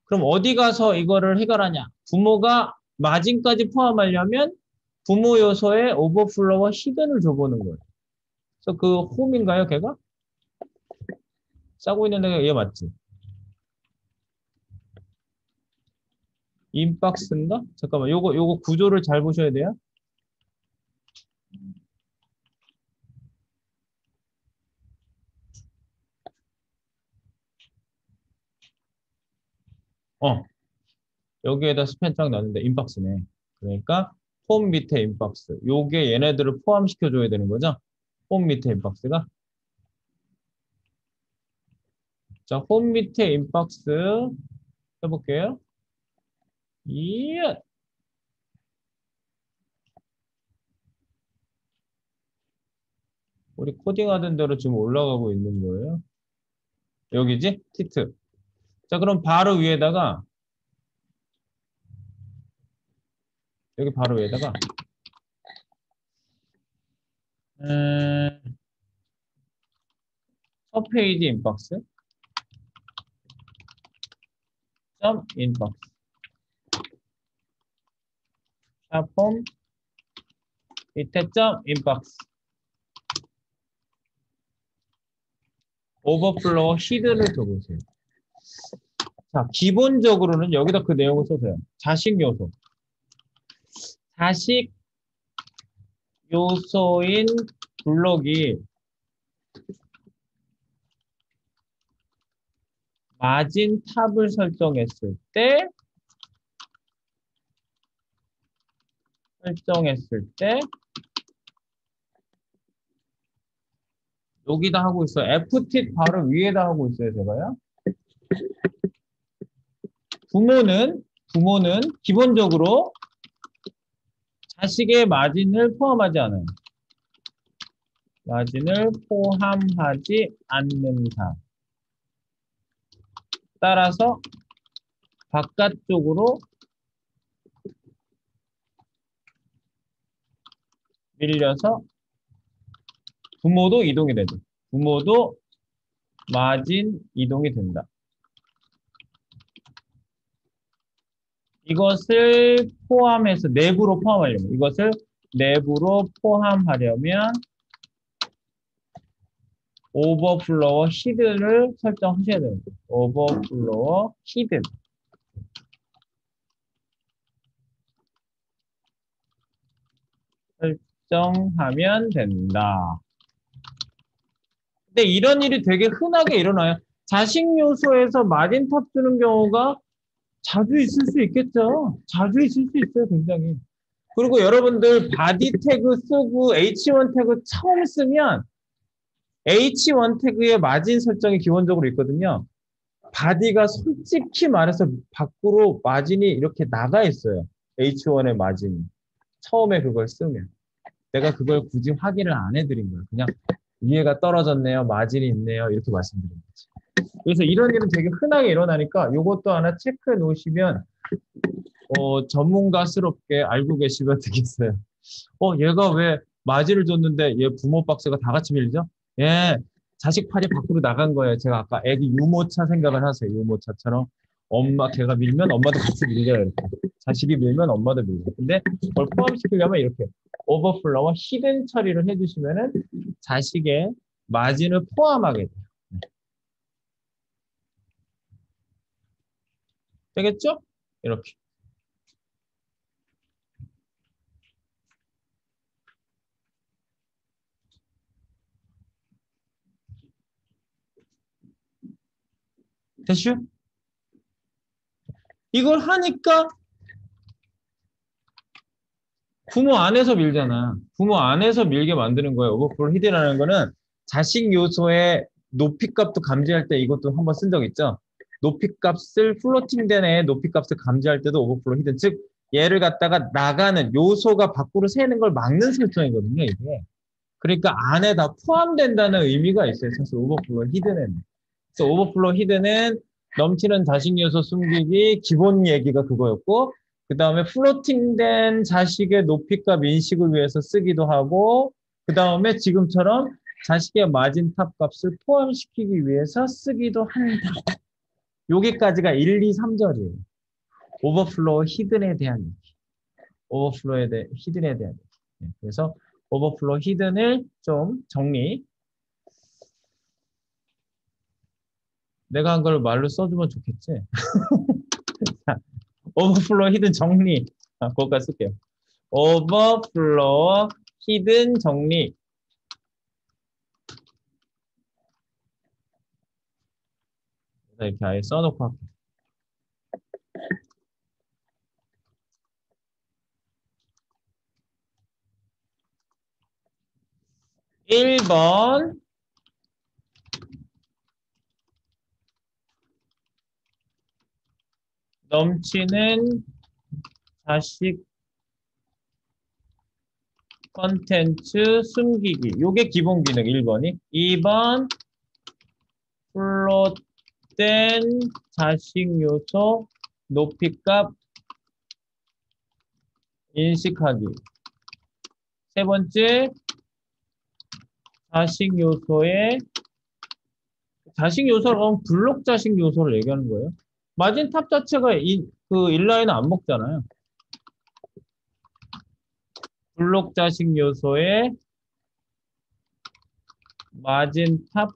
그럼 어디 가서 이거를 해결하냐? 부모가 마진까지 포함하려면 부모 요소에 오버플로워 히든을 줘보는 거예요. 그래서 그 홈인가요, 걔가? 싸고 있는 애가 얘 맞지? 인박스인가? 잠깐만, 요거 구조를 잘 보셔야 돼요. 여기에다 스팸 쫙 넣었는데 인박스네. 그러니까 홈 밑에 인박스. 요게 얘네들을 포함시켜줘야 되는 거죠? 홈 밑에 인박스가. 자, 홈 밑에 인박스 해볼게요. 예. 우리 코딩하던 대로 지금 올라가고 있는 거예요. 여기지? 티트. 자, 그럼 바로 위에다가 여기 바로 위에다가 첫 페이지 인박스 점 인박스 샵홈 밑에 점 인박스 오버플로우 히드를 줘보세요. 자, 기본적으로는 여기다 그 내용을 써줘요. 자식 요소. 자식 요소인 블록이 마진 탑을 설정했을 때 여기다 하고 있어요. FT 바로 위에다 하고 있어요, 제가요. 부모는 기본적으로 자식의 마진을 포함하지 않아요. 마진을 포함하지 않는다. 따라서 바깥쪽으로 밀려서 부모도 이동이 되죠. 부모도 마진 이동이 된다. 이것을 포함해서 내부로 포함하려면 이것을 내부로 포함하려면 오버플로어 히든을 설정하셔야 됩니다. 오버플로어 히든 설정하면 된다. 근데 이런 일이 되게 흔하게 일어나요. 자식 요소에서 마진 탑 주는 경우가 자주 있을 수 있겠죠. 자주 있을 수 있어요, 굉장히. 그리고 여러분들 바디 태그 쓰고 H1 태그 처음 쓰면 H1 태그의 마진 설정이 기본적으로 있거든요. 바디가 솔직히 말해서 밖으로 마진이 이렇게 나가 있어요. H1의 마진이. 처음에 그걸 쓰면. 내가 그걸 굳이 확인을 안 해드린 거예요. 그냥 위에가 떨어졌네요. 마진이 있네요. 이렇게 말씀드린 거지. 그래서 이런 일은 되게 흔하게 일어나니까 이것도 하나 체크해 놓으시면 전문가스럽게 알고 계시면 되겠어요. 얘가 왜 마진을 줬는데 얘 부모 박스가 다 같이 밀리죠? 예, 자식 팔이 밖으로 나간 거예요. 제가 아까 애기 유모차 생각을 하세요. 유모차처럼. 걔가 밀면 엄마도 같이 밀려요. 이렇게. 자식이 밀면 엄마도 밀려요. 근데 그걸 포함시키려면 이렇게 오버플로어 히든 처리를 해주시면은 자식의 마진을 포함하게 돼요. 되겠죠? 이렇게. 됐슈? 이걸 하니까 부모 안에서 밀잖아. 부모 안에서 밀게 만드는 거예요. 오버플로우 히든이라는 거는 자식 요소의 높이값도 감지할 때 이것도 한번 쓴 적 있죠. 높이값을 플로팅된 애의 높이값을 감지할 때도 오버플로우 히든. 즉 얘를 갖다가 나가는 요소가 밖으로 새는 걸 막는 설정이거든요. 이게. 그러니까 안에 다 포함된다는 의미가 있어요. 사실 오버플로우 히든에는. 그래서 오버플로우 히든은 넘치는 자식 요소 숨기기 기본 얘기가 그거였고 그 다음에 플로팅된 자식의 높이값 인식을 위해서 쓰기도 하고 그 다음에 지금처럼 자식의 마진 탑 값을 포함시키기 위해서 쓰기도 한다. 여기까지가 1, 2, 3절이에요. 오버플로우 히든에 대한 얘기. 히든에 대한 얘기. 그래서 오버플로우 히든을 좀 정리. 내가 한 걸 말로 써주면 좋겠지? 오버플로우 히든 정리. 그거까지 쓸게요. 오버플로우 히든 정리. 이렇게 아예 써놓고 할게요. 1번 넘치는 자식 컨텐츠 숨기기. 요게 기본 기능 1번이. 2번 플롯된 자식 요소 높이값 인식하기. 세 번째 자식 요소의 자식 요소는 블록 자식 요소를 얘기하는 거예요. 마진 탑 자체가 그 인라인은 안 먹잖아요. 블록 자식 요소에 마진 탑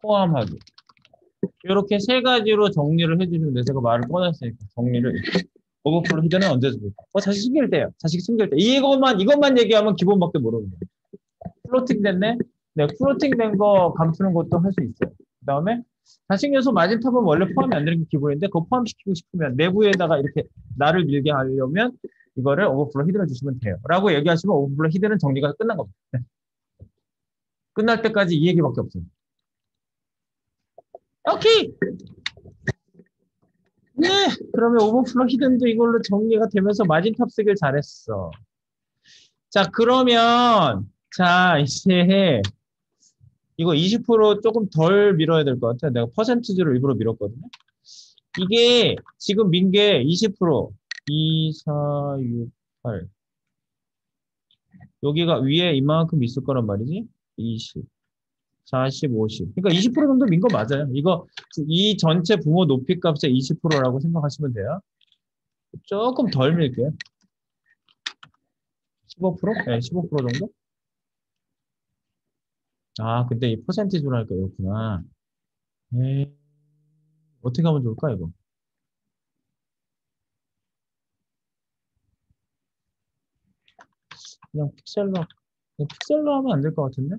포함하기. 이렇게 세 가지로 정리를 해주시면 돼요. 제가 말을 꺼냈으니까 정리를. 오버플로 히드는 언제 줍니까? 자식 숨길 때요. 자식 숨길 때. 이것만 얘기하면 기본밖에 모르는 거예요. 플로팅 됐네? 네, 플로팅 된 거 감추는 것도 할 수 있어요. 그 다음에 자식 요소 마진탑은 원래 포함이 안 되는 게 기본인데 그거 포함시키고 싶으면 내부에다가 이렇게 나를 밀게 하려면 이거를 오버플로 히드를 주시면 돼요. 라고 얘기하시면 오버플로 히드는 정리가 끝난 겁니다. 네. 끝날 때까지 이 얘기밖에 없어요. 오케이! 네, 그러면 오버플로 히든도 이걸로 정리가 되면서 마진탑 쓰길 잘했어. 자, 그러면 자, 이제 이거 20% 조금 덜 밀어야 될 것 같아요. 내가 퍼센티지로 일부러 밀었거든요. 이게 지금 민 게 20%, 2, 4, 6, 8. 여기가 위에 이만큼 있을 거란 말이지. 20, 40, 50. 그러니까 20% 정도 민 거 맞아요. 이거 이 전체 부모 높이 값의 20%라고 생각하시면 돼요. 조금 덜 밀게요. 15%? 네, 15% 정도? 아, 근데 이 퍼센티지로 하니까 이렇구나. 에이, 어떻게 하면 좋을까, 이거? 그냥 픽셀로 하면 안 될 것 같은데?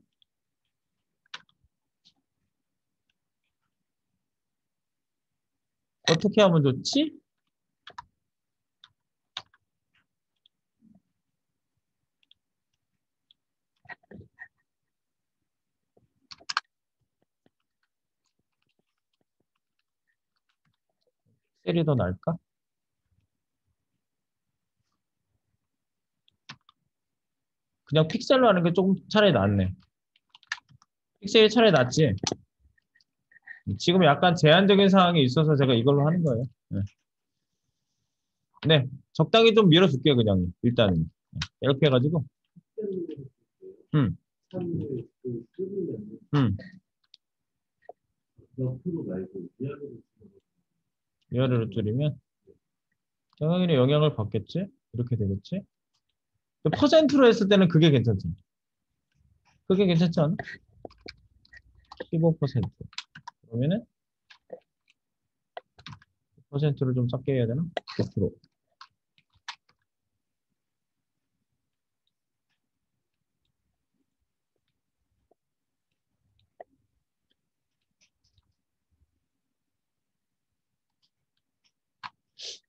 어떻게 하면 좋지? 픽셀이 더 나을까? 그냥 픽셀로 하는 게 조금 차라리 낫네. 픽셀이 차라리 낫지? 지금 약간 제한적인 상황이 있어서 제가 이걸로 하는 거예요. 네, 네, 적당히 좀 밀어줄게요, 그냥. 일단은. 네, 이렇게 해가지고. 음, 음. 위아래로 줄이면 당연히 영향을 받겠지? 이렇게 되겠지? 퍼센트로 했을 때는 그게 괜찮죠. 그게 괜찮지 않아? 15%. 그러면은 퍼센트를 좀 작게 해야 되나? 9%.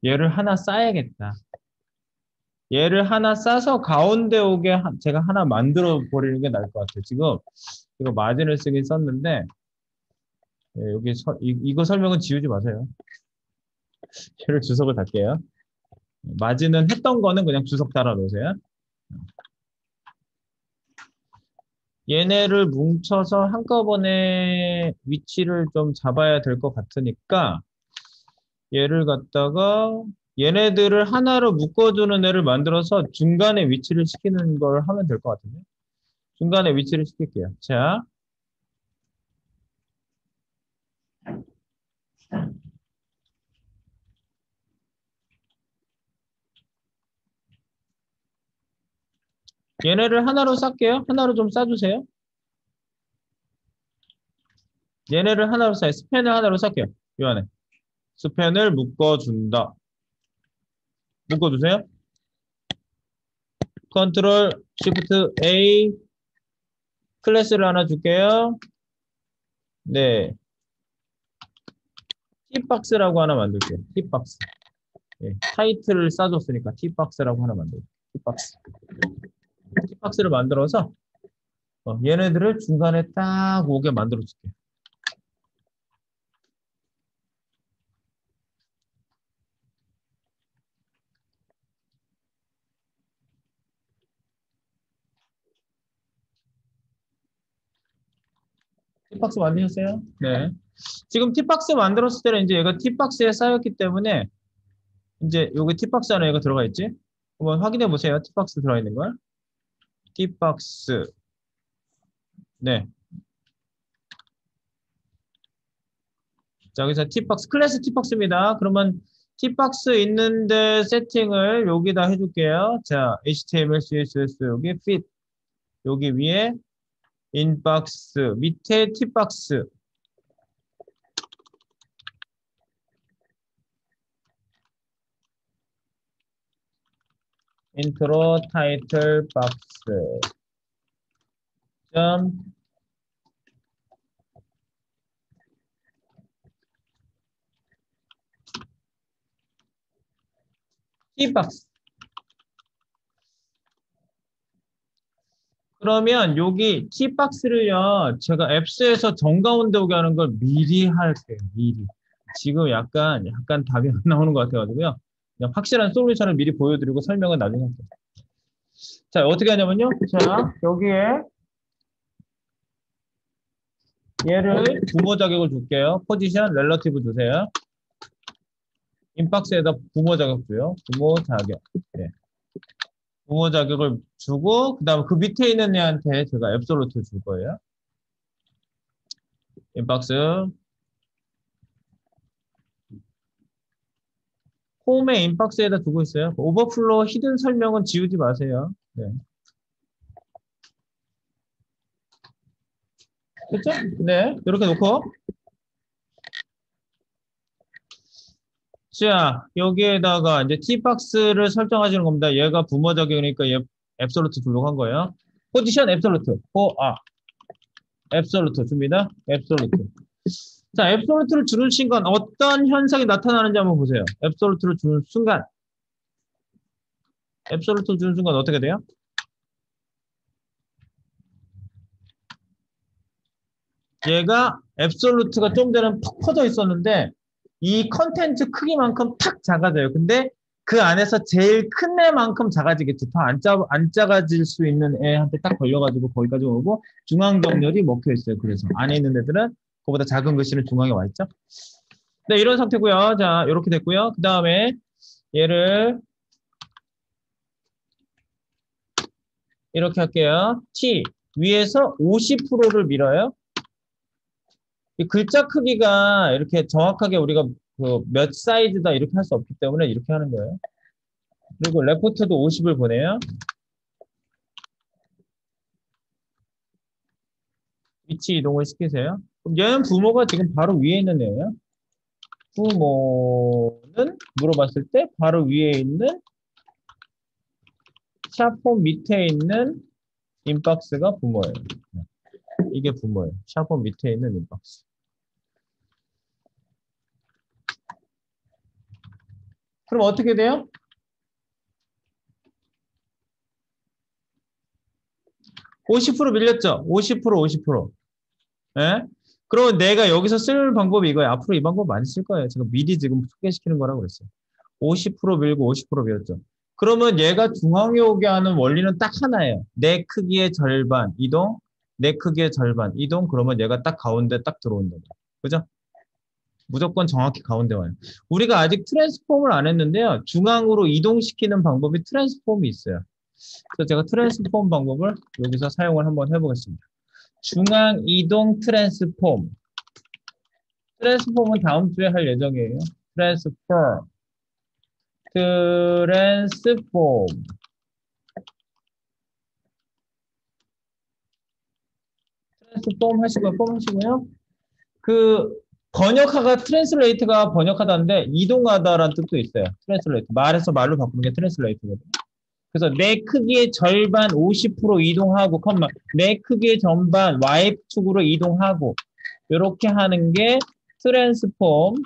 얘를 하나 쌓아야겠다. 얘를 하나 싸서 가운데 오게 제가 하나 만들어 버리는 게 나을 것 같아요. 지금 이거 마진을 쓰긴 썼는데 예, 여기 이거 설명은 지우지 마세요. 얘를 주석을 달게요. 마진은 했던 거는 그냥 주석 달아 놓으세요. 얘네를 뭉쳐서 한꺼번에 위치를 좀 잡아야 될 것 같으니까 얘를 갖다가 얘네들을 하나로 묶어주는 애를 만들어서 중간에 위치를 시키는 걸 하면 될 것 같은데. 중간에 위치를 시킬게요. 자, 얘네를 하나로 쌀게요. 하나로 좀 싸주세요. 얘네를 하나로 싸요. 스팬을 하나로 쌀게요. 이 안에. 스팬을 묶어준다. 묶어주세요. 컨트롤 쉬프트 A 클래스를 하나 줄게요. 네. 팁박스라고 하나 만들게요. 팁박스. 네. 타이틀을 싸줬으니까 팁박스라고 하나 만들게요. 팁박스. 팁박스를 만들어서 얘네들을 중간에 딱 오게 만들어 줄게요. 팁박스 만드셨어요? 네. 지금 팁박스 만들었을 때는 이제 얘가 팁박스에 쌓였기 때문에 이제 여기 팁박스 안에 얘가 들어가 있지? 한번 확인해 보세요. 팁박스 들어가 있는 걸. 팁박스. 네. 자, 여기서 팁박스, 클래스 팁박스입니다. 그러면 팁박스 있는데 세팅을 여기다 해줄게요. 자, HTML, CSS 여기 fit. 여기 위에 인박스, 밑에 팁박스. intro title box 점 keybox. 그러면 여기 키박스를요, 제가 앱스에서 정가운데 오게 하는 걸 미리 할게요. 미리. 지금 약간 답이 안 나오는 것 같아가지고요. 그냥 확실한 솔루션을 미리 보여드리고 설명은 나중에 할게요. 자, 어떻게 하냐면요. 자, 여기에 얘를 부모 자격을 줄게요. 포지션, 렐러티브 주세요. 인박스에다 부모 자격 줘요. 부모 자격. 네. 부모 자격을 주고, 그 다음에 그 밑에 있는 애한테 제가 앱솔루트 줄 거예요. 인박스. 홈에 인박스에다 두고 있어요. 오버플로우 히든 설명은 지우지 마세요. 네. 그렇죠? 네. 이렇게 놓고. 자, 여기에다가 이제 T박스를 설정하시는 겁니다. 얘가 부모 자격이니까 얘 앱솔루트 주려고 한 거예요. 포지션 앱솔루트. 앱솔루트 줍니다. 앱솔루트. 자, 앱솔루트를 주는 순간 어떤 현상이 나타나는지 한번 보세요. 앱솔루트를 주는 순간. 앱솔루트를 주는 순간 어떻게 돼요? 얘가 앱솔루트가 좀 전에 푹 퍼져 있었는데 이 컨텐츠 크기만큼 탁 작아져요. 근데 그 안에서 제일 큰 애만큼 작아지겠지. 더 안 작아질 수 있는 애한테 딱 걸려가지고 거기까지 오고 중앙 정렬이 먹혀 있어요. 그래서 안에 있는 애들은 그거보다 작은 글씨는 중앙에 와 있죠. 네, 이런 상태고요. 자, 이렇게 됐고요. 그 다음에 얘를 이렇게 할게요. T 위에서 50%를 밀어요. 이 글자 크기가 이렇게 정확하게 우리가 그 몇 사이즈다 이렇게 할 수 없기 때문에 이렇게 하는 거예요. 그리고 레포트도 50을 보내요. 위치 이동을 시키세요. 그럼 얘는 부모가 지금 바로 위에 있는 애예요. 부모는 물어봤을 때 바로 위에 있는 샤폰 밑에 있는 인박스가 부모예요. 이게 부모예요. 샤폰 밑에 있는 인박스. 그럼 어떻게 돼요? 50% 밀렸죠? 50%, 50%. 예? 그러면 내가 여기서 쓸 방법이 이거예요. 앞으로 이 방법 많이 쓸 거예요. 제가 미리 지금 소개시키는 거라고 그랬어요. 50% 밀고 50% 밀었죠. 그러면 얘가 중앙에 오게 하는 원리는 딱 하나예요. 내 크기의 절반 이동, 내 크기의 절반 이동. 그러면 얘가 딱 가운데 딱 들어온다. 그죠? 무조건 정확히 가운데 와요. 우리가 아직 트랜스폼을 안 했는데요. 중앙으로 이동시키는 방법이 트랜스폼이 있어요. 그래서 제가 트랜스폼 방법을 여기서 사용을 한번 해보겠습니다. 중앙 이동 트랜스폼. 트랜스폼은 다음 주에 할 예정이에요. 트랜스폼. 트랜스폼 하시고요. 폼 하시고요. 그 번역하가 트랜슬레이트가 번역하다는데 이동하다라는 뜻도 있어요. 트랜슬레이트. 말에서 말로 바꾸는 게 트랜슬레이트거든요. 그래서 내 크기의 절반 50% 이동하고, 내 크기의 전반 Y축으로 이동하고, 이렇게 하는 게 트랜스폼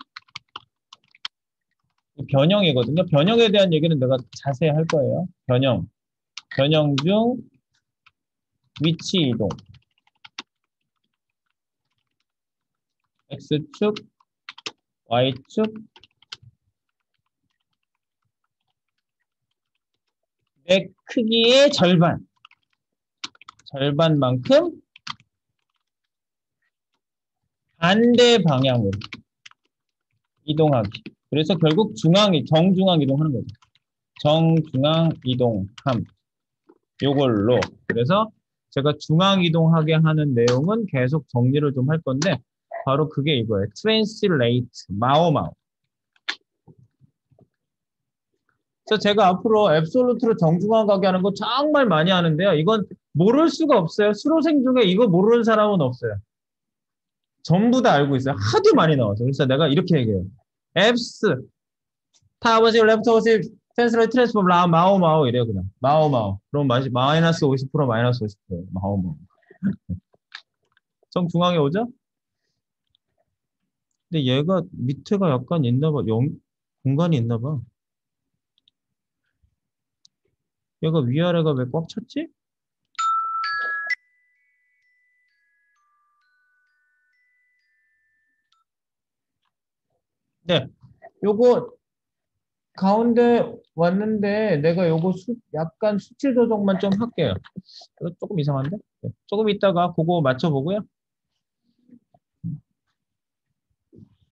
변형이거든요. 변형에 대한 얘기는 내가 자세히 할 거예요. 변형 중 위치 이동. X축, Y축. 내 크기의 절반만큼 반대 방향으로 이동하기. 그래서 결국 정중앙 이동하는 거죠. 정중앙 이동함. 요걸로. 그래서 제가 중앙 이동하게 하는 내용은 계속 정리를 좀 할 건데 바로 그게 이거예요. 트랜슬레이트, 마오마오. 그래서 제가 앞으로 앱솔루트로 정중앙 가게 하는 거 정말 많이 하는데요. 이건 모를 수가 없어요. 수료생 중에 이거 모르는 사람은 없어요. 전부 다 알고 있어요. 하도 많이 나와서. 그래서 내가 이렇게 얘기해요. 앱스, 탑 오십, 랩터 오십, 트랜스레이트 트랜스폼 라 마오마오 이래요 그냥 마오마오. 그럼 마이너스 50% 마이너스 50% 마오마오. 정 중앙에 오죠? 근데 얘가 밑에가 약간 있나 봐. 공간이 있나 봐. 얘가 위아래가 왜 꽉 찼지? 네. 요거 가운데 왔는데 내가 요거 약간 수치 조정만 좀 할게요. 이거 조금 이상한데? 네. 조금 이따가 그거 맞춰보고요.